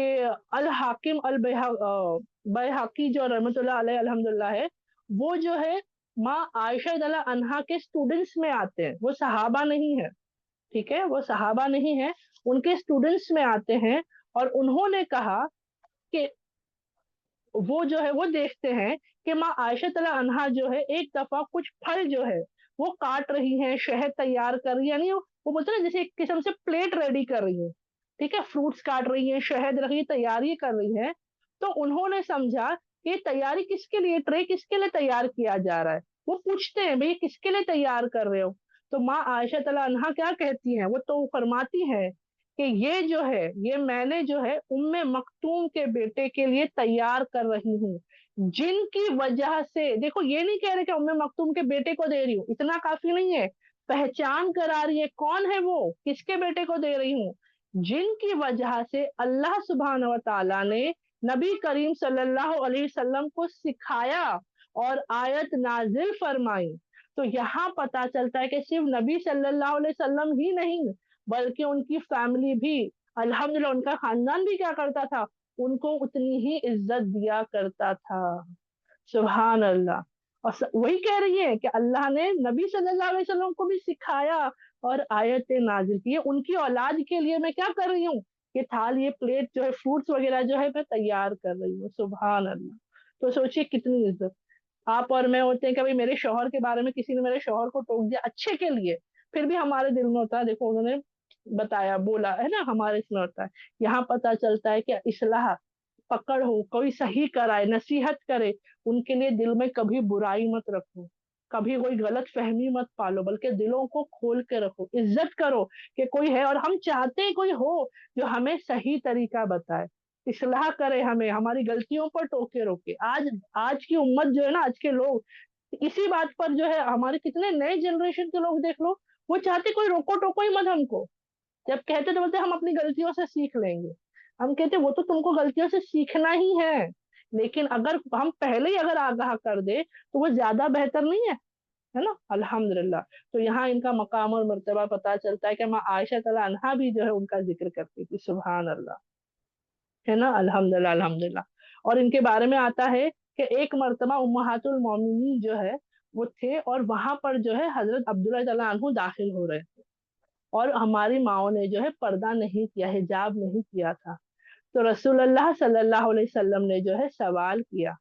अल हाकिम अल बैहकी जो रहमतुल्लाह अलैह अल्हम्दुलिल्लाह है, वो जो है माँ आयशा रज़ियल्लाहु अन्हा के स्टूडेंट्स में आते हैं, वो सहाबा नहीं है, ठीक है, वो सहाबा नहीं है, उनके स्टूडेंट्स में आते हैं। और उन्होंने कहा कि वो जो है वो देखते हैं कि माँ आयशा तला अनहा जो है एक दफा कुछ फल जो है वो काट रही हैं, शहद तैयार कर रही है, यानी वो बोलते हैं ना जैसे एक किस्म से प्लेट रेडी कर रही है, ठीक है, फ्रूट्स काट रही है, शहद रख रही है, तैयारी कर रही है। तो उन्होंने समझा कि तैयारी किसके लिए, ट्रे किसके लिए तैयार किया जा रहा है। वो पूछते हैं भाई किसके लिए तैयार कर रहे हो। तो माँ आयशा तला अनहा क्या कहती हैं, वो तो फरमाती है कि ये जो है ये मैंने जो है उम्मे मखतूम के बेटे के लिए तैयार कर रही हूँ, जिनकी वजह से, देखो ये नहीं कह रहे कि उम्मे मखतूम के बेटे को दे रही हूँ, इतना काफी नहीं है, पहचान करा रही है कौन है वो, किसके बेटे को दे रही हूँ, जिनकी वजह से अल्लाह सुब्हानहू व तआला ने नबी करीम सल्लल्लाहु अलैहि वसल्लम को सिखाया और आयत नाजिल फरमाई। तो यहाँ पता चलता है कि सिर्फ नबी सल्लल्लाहु अलैहि वसल्लम ही नहीं, बल्कि उनकी फैमिली भी, अल्हम्दुलिल्लाह उनका खानदान भी क्या करता था, उनको उतनी ही इज्जत दिया करता था। सुभान अल्लाह। और वही कह रही है कि अल्लाह ने नबी सल्लल्लाहु अलैहि वसल्लम को भी सिखाया और आयतें नाजिल की है, उनकी औलाद के लिए मैं क्या कर रही हूँ, ये थाल, ये प्लेट जो है, फ्रूट्स वगैरह जो है मैं तैयार कर रही हूँ। सुभान अल्लाह। तो सोचिए कितनी इज्जत। आप और मैं होते हैं कि भाई मेरे शौहर के बारे में किसी ने मेरे शौहर को टोक दिया अच्छे के लिए, फिर भी हमारे दिल में होता है, देखो उन्होंने बताया बोला है ना, हमारे इसमें होता है। यहाँ पता चलता है कि इस्लाह, पकड़ हो, कोई सही कराए, नसीहत करे, उनके लिए दिल में कभी बुराई मत रखो, कभी कोई गलत फहमी मत पालो, बल्कि दिलों को खोल के रखो, इज्जत करो कि कोई है और हम चाहते हैं कोई हो जो हमें सही तरीका बताए, इस्लाह करे, हमें हमारी गलतियों पर टोके रोके। आज आज की उम्मत जो है ना, आज के लोग इसी बात पर जो है, हमारे कितने नए जनरेशन के लोग देख लो, वो चाहते कोई रोको टोको ही मत हमको। जब कहते तो बोलते हम अपनी गलतियों से सीख लेंगे। हम कहते वो तो तुमको गलतियों से सीखना ही है, लेकिन अगर हम पहले ही अगर आगाह कर दे तो वो ज्यादा बेहतर नहीं है ना। अल्हम्दुलिल्लाह। तो यहाँ इनका मकाम और मर्तबा पता चलता है कि माँ आयशा तआला अन्हा भी जो है उनका जिक्र करती थी। सुभान अल्लाह, है ना। अल्हम्दुलिल्लाह अल्हम्दुलिल्लाह। और इनके बारे में आता है कि एक मर्तबा उम्महातुल मोमिनीन जो है वो थे, और वहां पर जो है हजरत अब्दुल्लाह तआला अन्हु दाखिल हो रहे थे, और हमारी माओ ने जो है पर्दा नहीं किया, हिजाब नहीं किया था। तो रसूलुल्लाह सल्लल्लाहु अलैहि वसल्लम ने जो है सवाल किया,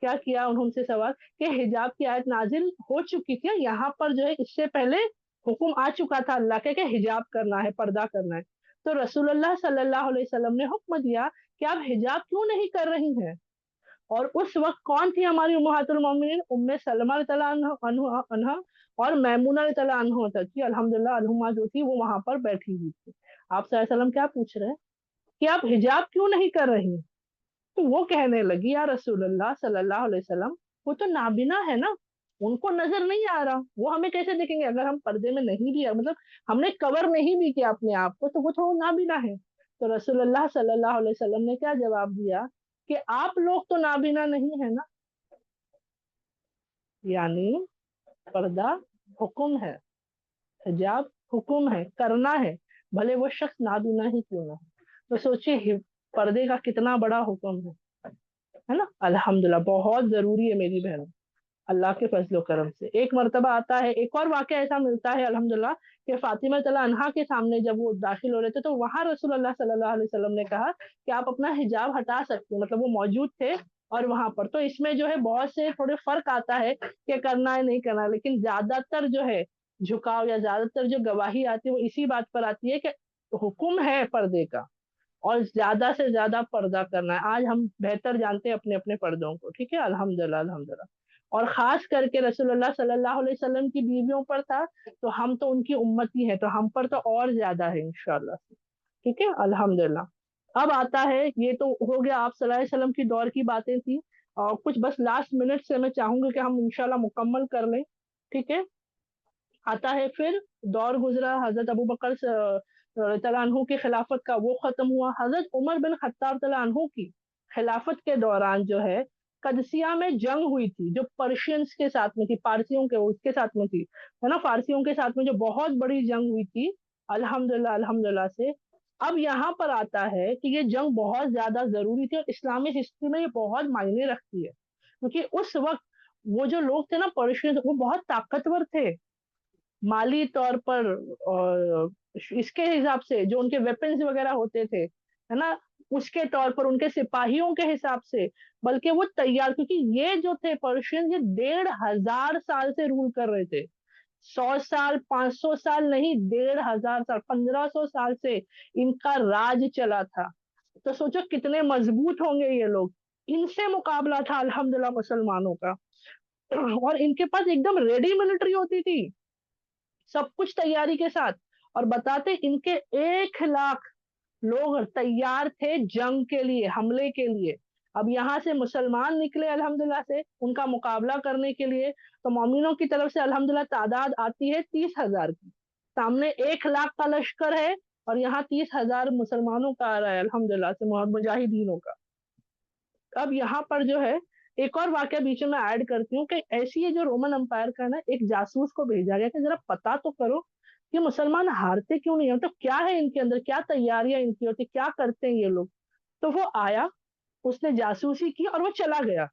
क्या किया उनसे सवाल, कि हिजाब की आयत नाजिल हो चुकी थी यहाँ पर जो है, इससे पहले हुक्म आ चुका था अल्लाह के कि हिजाब करना है, पर्दा करना है। तो रसूलुल्लाह सल्लल्लाहु अलैहि वसल्लम ने हुक्म दिया कि आप हिजाब क्यों नहीं कर रही हैं। और उस वक्त कौन थी हमारी उम्महातुल मोमिनीन, उम्मे सलमा अन्हा और मैमूना अन्हा थी, अल्हम्दुलिल्लाह, अन्हुमा जो थी वो वहां पर बैठी हुई थी। आप सल्लल्लाहु अलैहि वसल्लम क्या पूछ रहे हैं कि आप हिजाब क्यों नहीं कर रही। तो वो कहने लगी, या रसूलुल्लाह सल्लल्लाहु अलैहि वसल्लम, वो तो नाबिना है ना, उनको नजर नहीं आ रहा, वो हमें कैसे देखेंगे, अगर हम पर्दे में नहीं भी है, मतलब हमने कवर नहीं भी किया अपने आप को, तो वो थोड़ा नाबिना है। तो रसूलुल्लाह सल्लल्लाहु अलैहि वसल्लम ने क्या जवाब दिया, कि आप लोग तो नाबिना नहीं है ना, यानी पर्दा हुक्म है, हिजाब हुक्म है, करना है, भले वो शख्स नाबिना ही क्यों ना हो। तो सोचिए पर्दे का कितना बड़ा हुक्म है ना। अल्हम्दुलिल्लाह बहुत जरूरी है मेरी बहन, अल्लाह के फजलो करम से। एक मर्तबा आता है, एक और वाकया ऐसा मिलता है अल्हम्दुलिल्लाह कि फातिमा तला अनहा के सामने जब वो दाखिल हो रहे थे तो वहां रसूलुल्लाह सल्लल्लाहु अलैहि वसल्लम ने कहा कि आप अपना हिजाब हटा सकते हैं, मतलब वो मौजूद थे और वहां पर। तो इसमें जो है बहुत से थोड़े फर्क आता है कि करना है नहीं करना, लेकिन ज्यादातर जो है झुकाव या ज्यादातर जो गवाही आती है वो इसी बात पर आती है कि हुक्म है पर्दे का और ज्यादा से ज्यादा पर्दा करना है। आज हम बेहतर जानते हैं अपने अपने पर्दों को, ठीक है, अल्हम्दुलिल्लाह अल्हम्दुलिल्लाह। और खास करके रसूलुल्लाह सल्लल्लाहु अलैहि वसल्लम की बीवियों पर था, तो हम तो उनकी उम्मती हैं, तो हम पर तो और ज्यादा है इंशाल्लाह से, ठीक है, अल्हम्दुलिल्लाह। अब आता है, ये तो हो गया आप सल्लल्लाहु अलैहि वसल्लम की दौर की बातें थी, और कुछ बस लास्ट मिनट से मैं चाहूंगी कि हम इंशाल्लाह मुकम्मल कर लें, ठीक है। आता है फिर दौर गुजरा हजरत अबू बकर तआला अन्हु की खिलाफत का, वो खत्म हुआ। हजरत उमर बिन खत्ताब तआला अन्हु की खिलाफत के दौरान जो है कदसिया में जंग हुई थी, जो पर्शियंस के साथ में थी, पारसियों के उसके साथ में थी, है ना, फारसियों के साथ में जो बहुत बड़ी जंग हुई थी अल्हम्दुलिल्लाह अल्हम्दुलिल्लाह से। अब यहाँ पर आता है कि ये जंग बहुत ज्यादा जरूरी थी और इस्लामिक हिस्ट्री में ये बहुत मायने रखती है, क्योंकि उस वक्त वो जो लोग थे ना पर्शियंस, वो बहुत ताकतवर थे माली तौर पर, और इसके हिसाब से जो उनके वेपन्स वगैरह होते थे, है ना, उसके तौर पर उनके सिपाहियों के हिसाब से, बल्कि वो तैयार, क्योंकि ये जो थे पर्शियन ये 1500 साल से रूल कर रहे थे। 100 साल 500 साल नहीं, 1500 साल 1500 साल से इनका राज चला था। तो सोचो कितने मजबूत होंगे ये लोग। इनसे मुकाबला था अल्हम्दुलिल्लाह मुसलमानों का, और इनके पास एकदम रेडी मिलिट्री होती थी, सब कुछ तैयारी के साथ। और बताते इनके 1 लाख लोग तैयार थे जंग के लिए, हमले के लिए। अब यहाँ से मुसलमान निकले अल्हम्दुलिल्लाह से उनका मुकाबला करने के लिए, तो मोमिनों की तरफ से अल्हम्दुलिल्लाह तादाद आती है 30,000 की, सामने 1 लाख का लश्कर है, और यहाँ 30,000 मुसलमानों का आ रहा है अल्हम्दुलिल्लाह से, मुजाहिदीनों का। अब यहाँ पर जो है एक और वाक्य बीच में ऐड करती हूँ कि ऐसी ये जो रोमन अंपायर का ना एक जासूस को भेजा गया कि जरा पता तो करो कि मुसलमान हारते क्यों नहीं है, तो क्या है इनके अंदर, क्या तैयारियां इनकी होती, क्या करते हैं ये लोग। तो वो आया, उसने जासूसी की और वो चला गया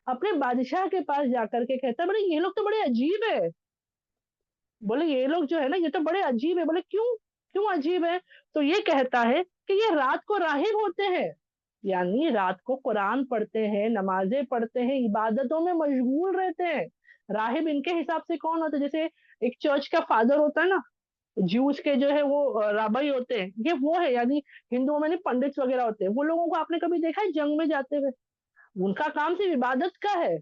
अपने बादशाह के पास जाकर के कहता है, बोले ये लोग तो बड़े अजीब है, बोले ये लोग जो है ना ये तो बड़े अजीब है। बोले क्यों, क्यों अजीब है। तो ये कहता है कि ये रात को राहिब होते हैं, यानी रात को कुरान पढ़ते हैं, नमाजें पढ़ते हैं, इबादतों में मशगूल रहते हैं। राहिब इनके हिसाब से कौन होता है, जैसे एक चर्च का फादर होता है ना, ज्यूस के जो है वो राबाई होते हैं, ये वो है, यानी हिंदुओं में नहीं पंडित वगैरह होते हैं। वो लोगों को आपने कभी देखा है जंग में जाते हुए, उनका काम सिर्फ इबादत का है,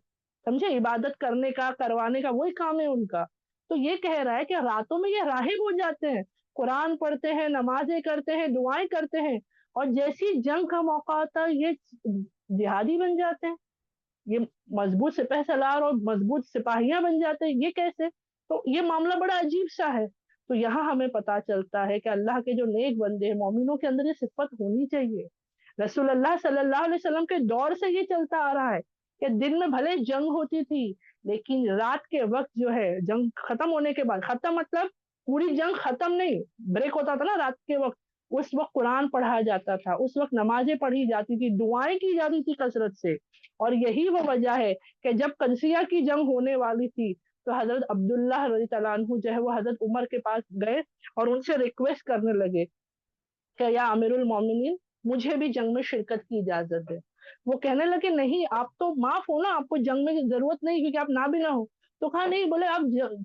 समझे, इबादत करने का करवाने का वही काम है उनका। तो ये कह रहा है कि रातों में ये राहिब हो जाते हैं, कुरान पढ़ते हैं, नमाजें करते हैं, दुआएं करते हैं, और जैसी जंग का मौका होता है ये जिहादी बन जाते हैं, ये मजबूत सिपह सलार और मजबूत सिपाहियां बन जाते हैं। ये कैसे, तो ये मामला बड़ा अजीब सा है। तो यहाँ हमें पता चलता है कि अल्लाह के जो नेक बंदे हैं, मोमिनों के अंदर ये सिफत होनी चाहिए। रसूलुल्लाह सल्लल्लाहु अलैहि वसल्लम के दौर से ये चलता आ रहा है कि दिन में भले जंग होती थी, लेकिन रात के वक्त जो है जंग खत्म होने के बाद, खत्म मतलब पूरी जंग खत्म नहीं, ब्रेक होता था ना रात के वक्त, उस वक्त कुरान पढ़ाया जाता था, उस वक्त नमाजें पढ़ी जाती थी, दुआएं की जाती थी कसरत से। और यही वो वजह है कि जब कदसिया की जंग होने वाली थी, तो हजरत अब्दुल्लाह रज़ी अल्लाह अन्हु जो है वो हजरत उमर के पास गए और उनसे रिक्वेस्ट करने लगे कि या अमीरुल मोमिनीन, मुझे भी जंग में शिरकत की इजाजत है। वो कहने लगे नहीं, आप तो माफ हो ना, आपको जंग में जरूरत नहीं क्योंकि आप ना भी ना हो। तो कहा नहीं, बोले आप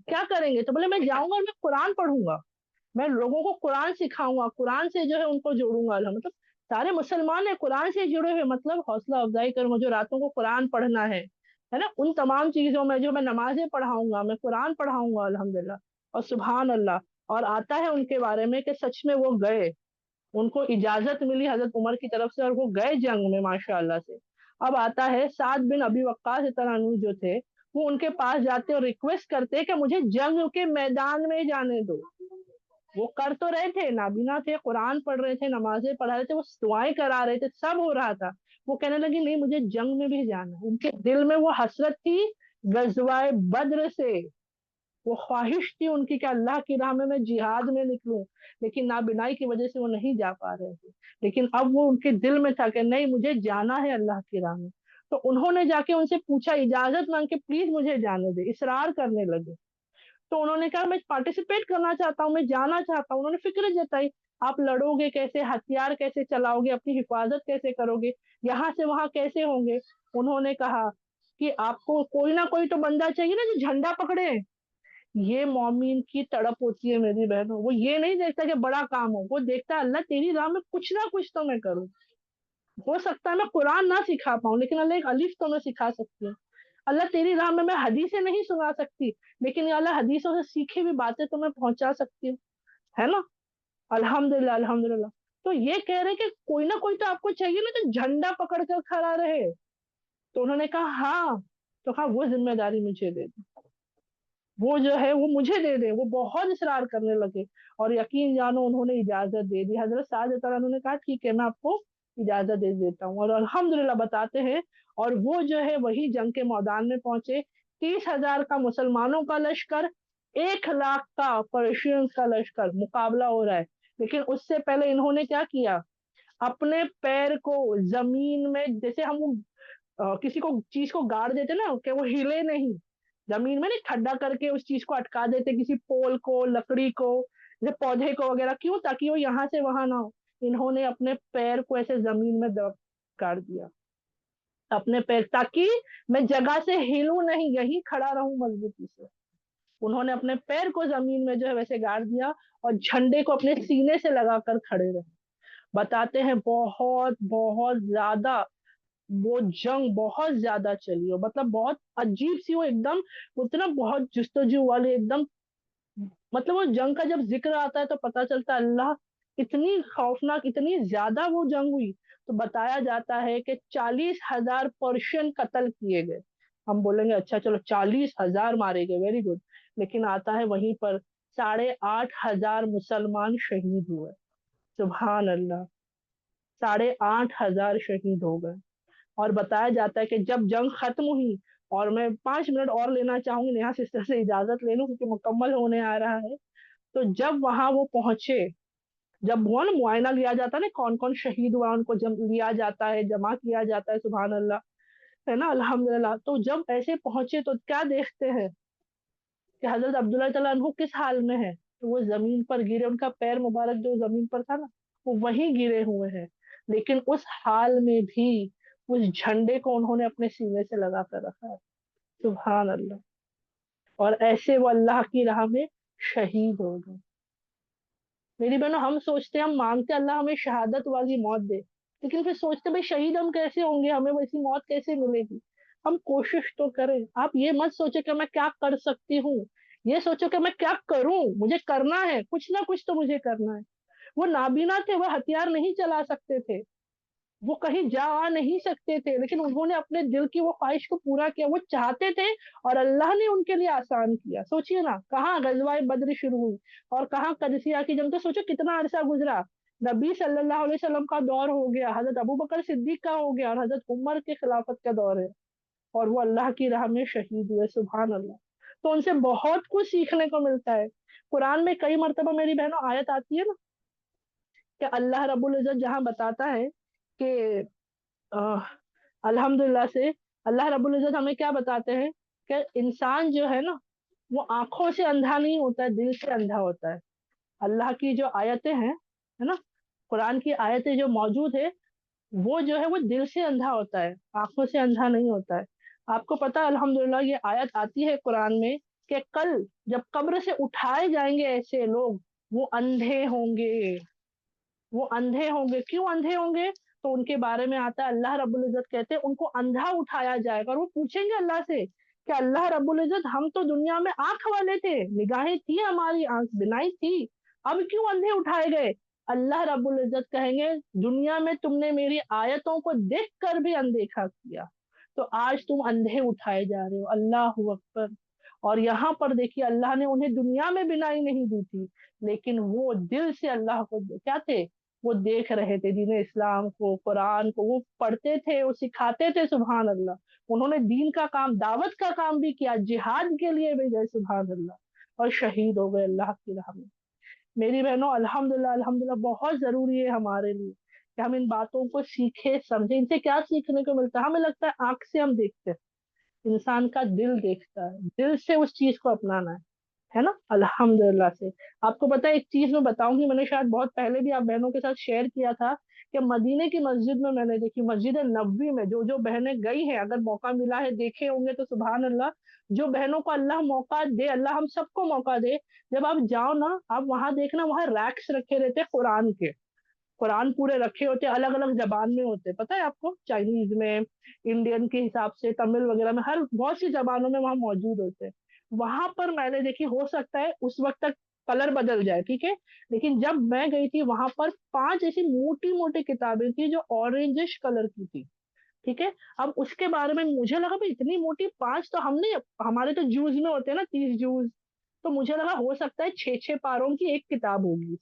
क्या करेंगे, तो बोले मैं जाऊंगा और मैं कुरान पढ़ूंगा, मैं लोगों को कुरान सिखाऊंगा, कुरान से जो है उनको जोड़ूंगा। अल्लाह मतलब सारे मुसलमान है कुरान से जुड़े हुए, मतलब हौसला अफजाई करूंगा, जो रातों को कुरान पढ़ना है ना, उन तमाम चीजों में जो मैं नमाजें पढ़ाऊंगा, मैं कुरान पढ़ाऊंगा अल्हम्दुलिल्लाह। और सुभान अल्लाह, और आता है उनके बारे में कि सच में वो गए, उनको इजाजत मिली हजरत उमर की तरफ से और वो गए जंग में माशाअल्लाह से। अब आता है साद बिन अबी वक्कास तरानू जो थे, वो उनके पास जाते और रिक्वेस्ट करते कि मुझे जंग के मैदान में जाने दो। वो कर तो रहे थे, नाबीना थे, कुरान पढ़ रहे थे, नमाजें पढ़ा रहे थे, वो दुआएं करा रहे थे, सब हो रहा था। वो कहने लगी नहीं, मुझे जंग में भी जाना है। उनके दिल में वो हसरत थी गजवाए बद्र से, وہ خواہش تھی ان کی کہ اللہ کی راہ میں جہاد میں نکلوں، لیکن نابینائی کی وجہ سے وہ نہیں جا پا رہے تھے، لیکن اب وہ ان کے دل میں تھا کہ نہیں مجھے جانا ہے اللہ کی راہ میں۔ تو انہوں نے جا کے ان سے پوچھا، اجازت مانگ کے پلیز مجھے جانے دے، اصرار کرنے لگے۔ تو انہوں نے کہا میں پارٹیسپیٹ کرنا چاہتا ہوں، میں جانا چاہتا ہوں۔ انہوں نے فکر جتائی، آپ لڑو گے کیسے، ہتھیار کیسے چلاؤ گے، اپنی حفاظت کیسے کرو گے، یہاں سے وہاں کیسے ہوں گے۔ انہوں نے کہا کہ آپ کو کوئی نہ کوئی تو بندہ چاہیے نا جو جھنڈا پکڑے۔ یہ مومن کی تڑپ ہوتی ہے میری بہنوں، وہ یہ نہیں دیکھتا کہ بڑا کام ہو، وہ دیکھتا ہے اللہ تیری راہ میں کچھ نہ کچھ تو میں کروں۔ ہو سکتا ہے میں قرآن نہ سکھا پاؤں، لیکن اللہ ایک الف تو میں سکھا سکتی ہوں۔ اللہ تیری راہ میں حدیثیں نہیں سنا سکتی، لیکن یا اللہ حدیثوں سے سیکھی ہوئی باتیں تو میں پہنچا سکتی ہوں، ہے نا۔ الحمدللہ الحمدللہ۔ تو یہ کہہ رہے کہ کوئی نہ کوئی تو آپ کو چاہیے نا جو جھنڈا پکڑ کر کھڑا رہے۔ تو انہوں نے کہا ہاں، تو کہا وہ ذمہ داری مجھے دے دیں، وہ جو ہے وہ مجھے دے دیں۔ وہ بہت اصرار کرنے لگے اور یقین جانو انہوں نے اجازت دے دی۔ حضرت سعد رضی اللہ عنہ نے کہا ٹھیک ہے میں آپ کو اجازت دے دیتا ہوں، اور الحمدللہ بتاتے ہیں، اور وہ جو ہے وہی جنگ کے میدان میں پہنچے۔ 30,000 کا مسلمانوں کا لشکر، 1,00,000 کا پرشینز کا لشکر مقابلہ ہو رہا ہے، لیکن اس سے پہلے انہوں نے کیا کیا، اپنے پیر کو زمین میں، جیسے ہم کسی کو چیز کو گاڑ دیتے نا کہ وہ ہلے نہیں، زمین میں نہیں کھڈا کر کے اس چیز کو اٹکا دیتے، کسی پول کو، لکڑی کو، جیسے پودے کو وغیرہ، کیوں؟ تاکہ وہ یہاں سے وہاں نہ ہو۔ انہوں نے اپنے پیر کو ایسے زمین میں گاڑ دیا، اپنے پیر، تاکہ میں جگہ سے ہلوں نہیں، یہی کھڑا رہوں مضبوطی سے۔ انہوں نے اپنے پیر کو زمین میں جو ہے ویسے گاڑ دیا اور جھنڈے کو اپنے سینے سے لگا کر کھڑے رہے۔ بتاتے ہیں بہت بہت زیادہ وہ جنگ بہت زیادہ چلی ہو، مطلب بہت عجیب سی، وہ ایک دم اتنا بہت جستجو والی ایک دم، مطلب وہ جنگ کا جب ذکر آتا ہے تو پتہ چلتا ہے اللہ، اتنی خوفناک، اتنی زیادہ وہ جنگ ہوئی۔ تو بتایا جاتا ہے کہ 40,000 پرشین قتل کیے گئے۔ ہم بولیں گے اچھا چلو 40,000 مارے گئے، ویری گڈ، لیکن آتا ہے وہیں پر 8,500 مسلمان شہید ہوئے۔ سبحان اللہ، 8,500 شہید ہو گئے۔ اور بتایا جاتا ہے کہ جب جنگ ختم ہوئی، اور میں 5 منٹ اور لینا چاہوں گی نیہا سسٹر سے اجازت لے لوں کیونکہ مکمل ہونے آ رہا ہے۔ تو جب وہاں وہ پہنچے، جب وہ نا معائنہ لیا جاتا ہے نا کون کون شہید ہوا، ان کو لیا جاتا ہے، جمع کیا جاتا ہے، سبحان اللہ، ہے نا، الحمدللہ۔ تو جب ایسے پہنچے تو کیا دیکھتے ہیں کہ حضرت عبداللہ تعالیٰ عنہ کس حال میں ہے، تو وہ زمین پر گرے، ان کا پیر مبارک جو زمین پر تھا نا وہ وہیں گرے ہوئے ہیں، لیکن اس حال میں بھی اس جھنڈے کو انہوں نے اپنے سینے سے لگا کر رکھا ہے، سبحان اللہ۔ اور ایسے وہ اللہ کی راہ میں شہید ہو گئے۔ میری بہنوں، ہم سوچتے ہیں، ہم مانگتے اللہ ہمیں شہادت والی موت دے، لیکن پھر سوچتے بھائی شہید ہم کیسے ہوں گے، ہمیں ویسی موت کیسے ملے گی؟ ہم کوشش تو کریں۔ آپ یہ مت سوچے کہ میں کیا کر سکتی ہوں، یہ سوچو کہ میں کیا کروں، مجھے کرنا ہے، کچھ نہ کچھ تو مجھے کرنا ہے۔ وہ نابینا تھے، وہ ہتھیار نہیں چلا سکتے تھے، وہ کہیں جا آ نہیں سکتے تھے، لیکن انہوں نے اپنے دل کی وہ خواہش کو پورا کیا، وہ چاہتے تھے اور اللہ نے ان کے لیے آسان کیا۔ سوچئے نا، کہاں غزوہ بدر شروع ہوئی اور کہاں قادسیہ کی جنگ، تو سوچو کتنا عرصہ گزرا۔ نبی صلی اللہ علیہ وسلم کا دور ہو گیا، حضرت ابوبکر صدیق کا ہو گیا، اور حضرت عمر کے خلافت کا دور ہے، اور وہ اللہ کی راہ میں شہید ہوئے، سبحان اللہ۔ تو ان سے بہت کچھ سیکھنے کو ملتا ہے۔ قرآن میں کئی مرتبہ میری بہنوں آیت آتی ہے نا کہ اللہ رب العزت جہاں بتاتا ہے کہ الحمدللہ سے اللہ رب العزت ہمیں کیا بتاتے ہیں کہ انسان جو ہے نا وہ آنکھوں سے اندھا نہیں ہوتا ہے، دل سے اندھا ہوتا ہے۔ اللہ کی جو آیتیں ہیں، ہے نا، قرآن کی آیتیں جو موجود ہے، وہ جو ہے وہ دل سے اندھا ہوتا ہے، آنکھوں سے اندھا نہیں ہوتا ہے۔ آپ کو پتا الحمدللہ یہ آیت آتی ہے قرآن میں کہ کل جب قبر سے اٹھائے جائیں گے ایسے لوگ، وہ اندھے ہوں گے، وہ اندھے ہوں گے۔ کیوں اندھے ہوں گے؟ تو ان کے بارے میں آتا ہے، اللہ رب العزت کہتے ہیں ان کو اندھا اٹھایا جائے گا، اور وہ پوچھیں گے اللہ سے کہ اللہ رب العزت ہم تو دنیا میں آنکھ والے تھے، نگاہیں تھی ہماری، آنکھ بینائی تھی، اب کیوں اندھے اٹھائے گئے؟ اللہ رب العزت کہیں گے دنیا میں تم نے میری آیتوں کو دیکھ کر بھی اندیکھا کیا، تو آج تم اندھے اٹھائے جا رہے ہو، اللہ اکبر۔ اور یہاں پر دیکھیے اللہ نے انہیں دنیا میں بینائی نہیں دی تھی، لیکن وہ دل سے اللہ کو کیا تھے، وہ دیکھ رہے تھے، دین اسلام کو، قرآن کو وہ پڑھتے تھے، وہ سکھاتے تھے، سبحان اللہ۔ انہوں نے دین کا کام، دعوت کا کام بھی کیا، جہاد کے لیے بھی گئے، سبحان اللہ۔ اور شہید ہو گئے اللہ کی راہ میں۔ میری بہنوں الحمدللہ الحمدللہ بہت ضروری ہے ہمارے لیے کہ ہم ان باتوں کو سیکھیں سمجھیں۔ ان سے کیا سیکھنے کو ملتا ہے؟ ہمیں لگتا ہے آنکھ سے ہم دیکھتے ہیں، انسان کا دل دیکھتا ہے، دل سے اس چیز کو اپنانا ہے نا، الحمدللہ سے۔ آپ کو پتا ہے ایک چیز میں بتاؤں گی، میں نے شاید بہت پہلے بھی آپ بہنوں کے ساتھ شیئر کیا تھا کہ مدینے کی مسجد میں نے دیکھی، مسجد نبوی میں جو بہنیں گئی ہیں، اگر موقع ملا ہے دیکھے ہوں گے تو سبحان اللہ، جو بہنوں کو اللہ موقع دے، اللہ ہم سب کو موقع دے، جب آپ جاؤ نا، آپ وہاں دیکھنا وہاں ریکس رکھے رہتے قرآن کے، قرآن پورے رکھے ہوتے، الگ الگ زبان میں ہوتے، پتہ ہے آپ کو، چائنیز میں، انڈین کے حساب سے، تمل وغیرہ میں، ہر بہت سی زبانوں میں وہاں موجود ہوتے۔ وہاں پر میں نے دیکھی، ہو سکتا ہے اس وقت تک کلر بدل جائے، ٹھیک ہے، لیکن جب میں گئی تھی وہاں پر 5 ایسی موٹی موٹی کتابیں تھی جو اورنجش کلر کی تھی، ٹھیک ہے۔ اب اس کے بارے میں مجھے لگا بھائی اتنی موٹی 5 تو ہم نہیں، ہمارے تو جوز میں ہوتے ہیں نا 30 جوز، تو مجھے لگا ہو سکتا ہے 6 پاروں کی ایک کتاب ہوگی۔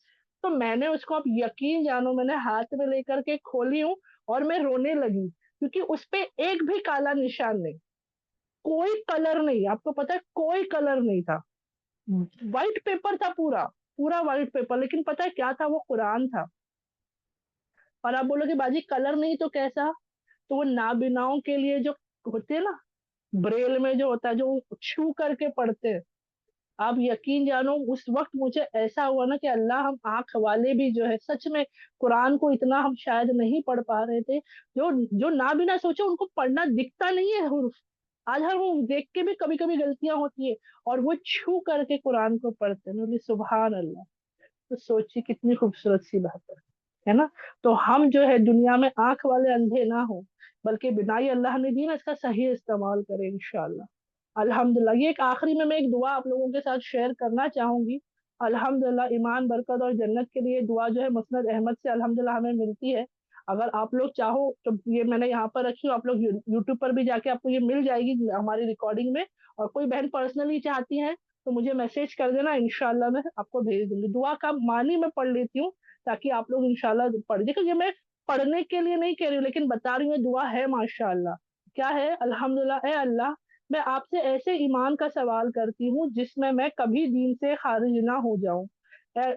تو میں نے اس کو، اب یقین جانو، میں نے ہاتھ میں لے کر کے کھولی ہوں اور میں رونے لگی، کیونکہ اس پہ ایک بھی کالا نشان نہیں، کوئی کلر نہیں، آپ کو پتا ہے کوئی کلر نہیں تھا، وائٹ پیپر تھا، پورا پورا وائٹ پیپر، لیکن پتا ہے کیا تھا؟ وہ قرآن تھا۔ اور آپ بولو کہ باجی کلر نہیں تو کیسا؟ تو وہ نابیناؤں کے لیے جو ہوتے ہیں نا، بریل میں جو ہوتا ہے، جو چھو کر کے پڑھتے ہیں، آپ یقین جانو اس وقت مجھے ایسا ہوا نا کہ اللہ، ہم آنکھ والے بھی جو ہے سچ میں قرآن کو اتنا ہم شاید نہیں پڑھ پا رہے تھے، جو نابینا سوچے ان کو پڑھنا دکھتا نہیں ہے حروف، آج ہم دیکھ کے بھی کبھی کبھی غلطیاں ہوتی ہے، اور وہ چھو کر کے قرآن کو پڑھتے ہیں، بولے سبحان اللہ۔ تو سوچی کتنی خوبصورت سی بات ہے نا۔ تو ہم جو ہے دنیا میں آنکھ والے اندھے نہ ہوں، بلکہ بنائی اللہ نے دی نا، اس کا صحیح استعمال کریں انشاءاللہ۔ الحمدللہ، یہ ایک آخری میں ایک دعا آپ لوگوں کے ساتھ شیئر کرنا چاہوں گی۔ الحمدللہ ایمان، برکت اور جنت کے لیے دعا جو ہے مسند احمد سے الحمدللہ ہمیں ملتی ہے۔ اگر آپ لوگ چاہو تو یہ میں نے یہاں پر رکھی ہوں، آپ لوگ یوٹیوب پر بھی جا کے آپ کو یہ مل جائے گی ہماری ریکارڈنگ میں، اور کوئی بہن پرسنلی چاہتی ہیں تو مجھے میسج کر دینا، انشاءاللہ میں آپ کو بھیج دوں گی۔ دعا کا معنی میں پڑھ لیتی ہوں تاکہ آپ لوگ انشاءاللہ پڑھ دیکھیں، یہ میں پڑھنے کے لیے نہیں کہہ رہی ہوں لیکن بتا رہی ہوں، دعا ہے ماشاءاللہ۔ کیا ہے؟ الحمدللہ، اے اللہ، میں آپ سے ایسے ایمان کا سوال کرتی ہوں جس میں کبھی دین سے خارج نہ ہو جاؤں،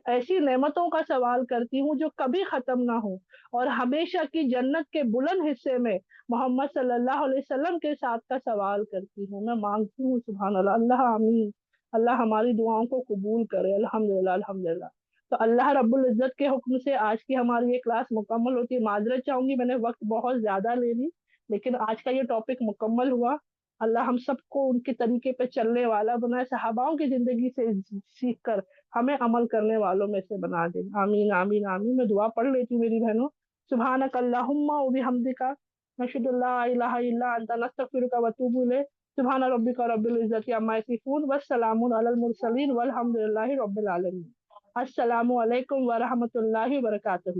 ایسی نعمتوں کا سوال کرتی ہوں جو کبھی ختم نہ ہو، اور ہمیشہ کی جنت کے بلند حصے میں محمد صلی اللہ علیہ وسلم کے ساتھ کا سوال کرتی ہوں، میں مانگتی ہوں، سبحان اللہ، اللہ آمین۔ اللہ ہماری دعاؤں کو قبول کرے، الحمدللہ الحمدللہ۔ تو اللہ رب العزت کے حکم سے آج کی ہماری یہ کلاس مکمل ہوتی ہے۔ معذرت چاہوں گی، میں نے وقت بہت زیادہ لے لی، لیکن آج کا یہ ٹاپک مکمل ہوا۔ اللہ ہم سب کو ان کے طریقے پہ چلنے والا بنائے، صحاباؤں کی زندگی سے سیکھ کر ہمیں عمل کرنے والوں میں سے بنا دے، آمین آمین آمین۔ میں دعا پڑھ لیتی ہوں میری بہنوں۔ سبحانک اللہم و بحمدک، نشہد اللہ الہ الا انت، نستغفرک و نتوب الیک۔ سبحان ربک رب العزت عما یصفون والسلام علی المرسلین والحمد للہ رب العالمین۔ السلام علیکم ورحمۃ اللہ وبرکاتہ۔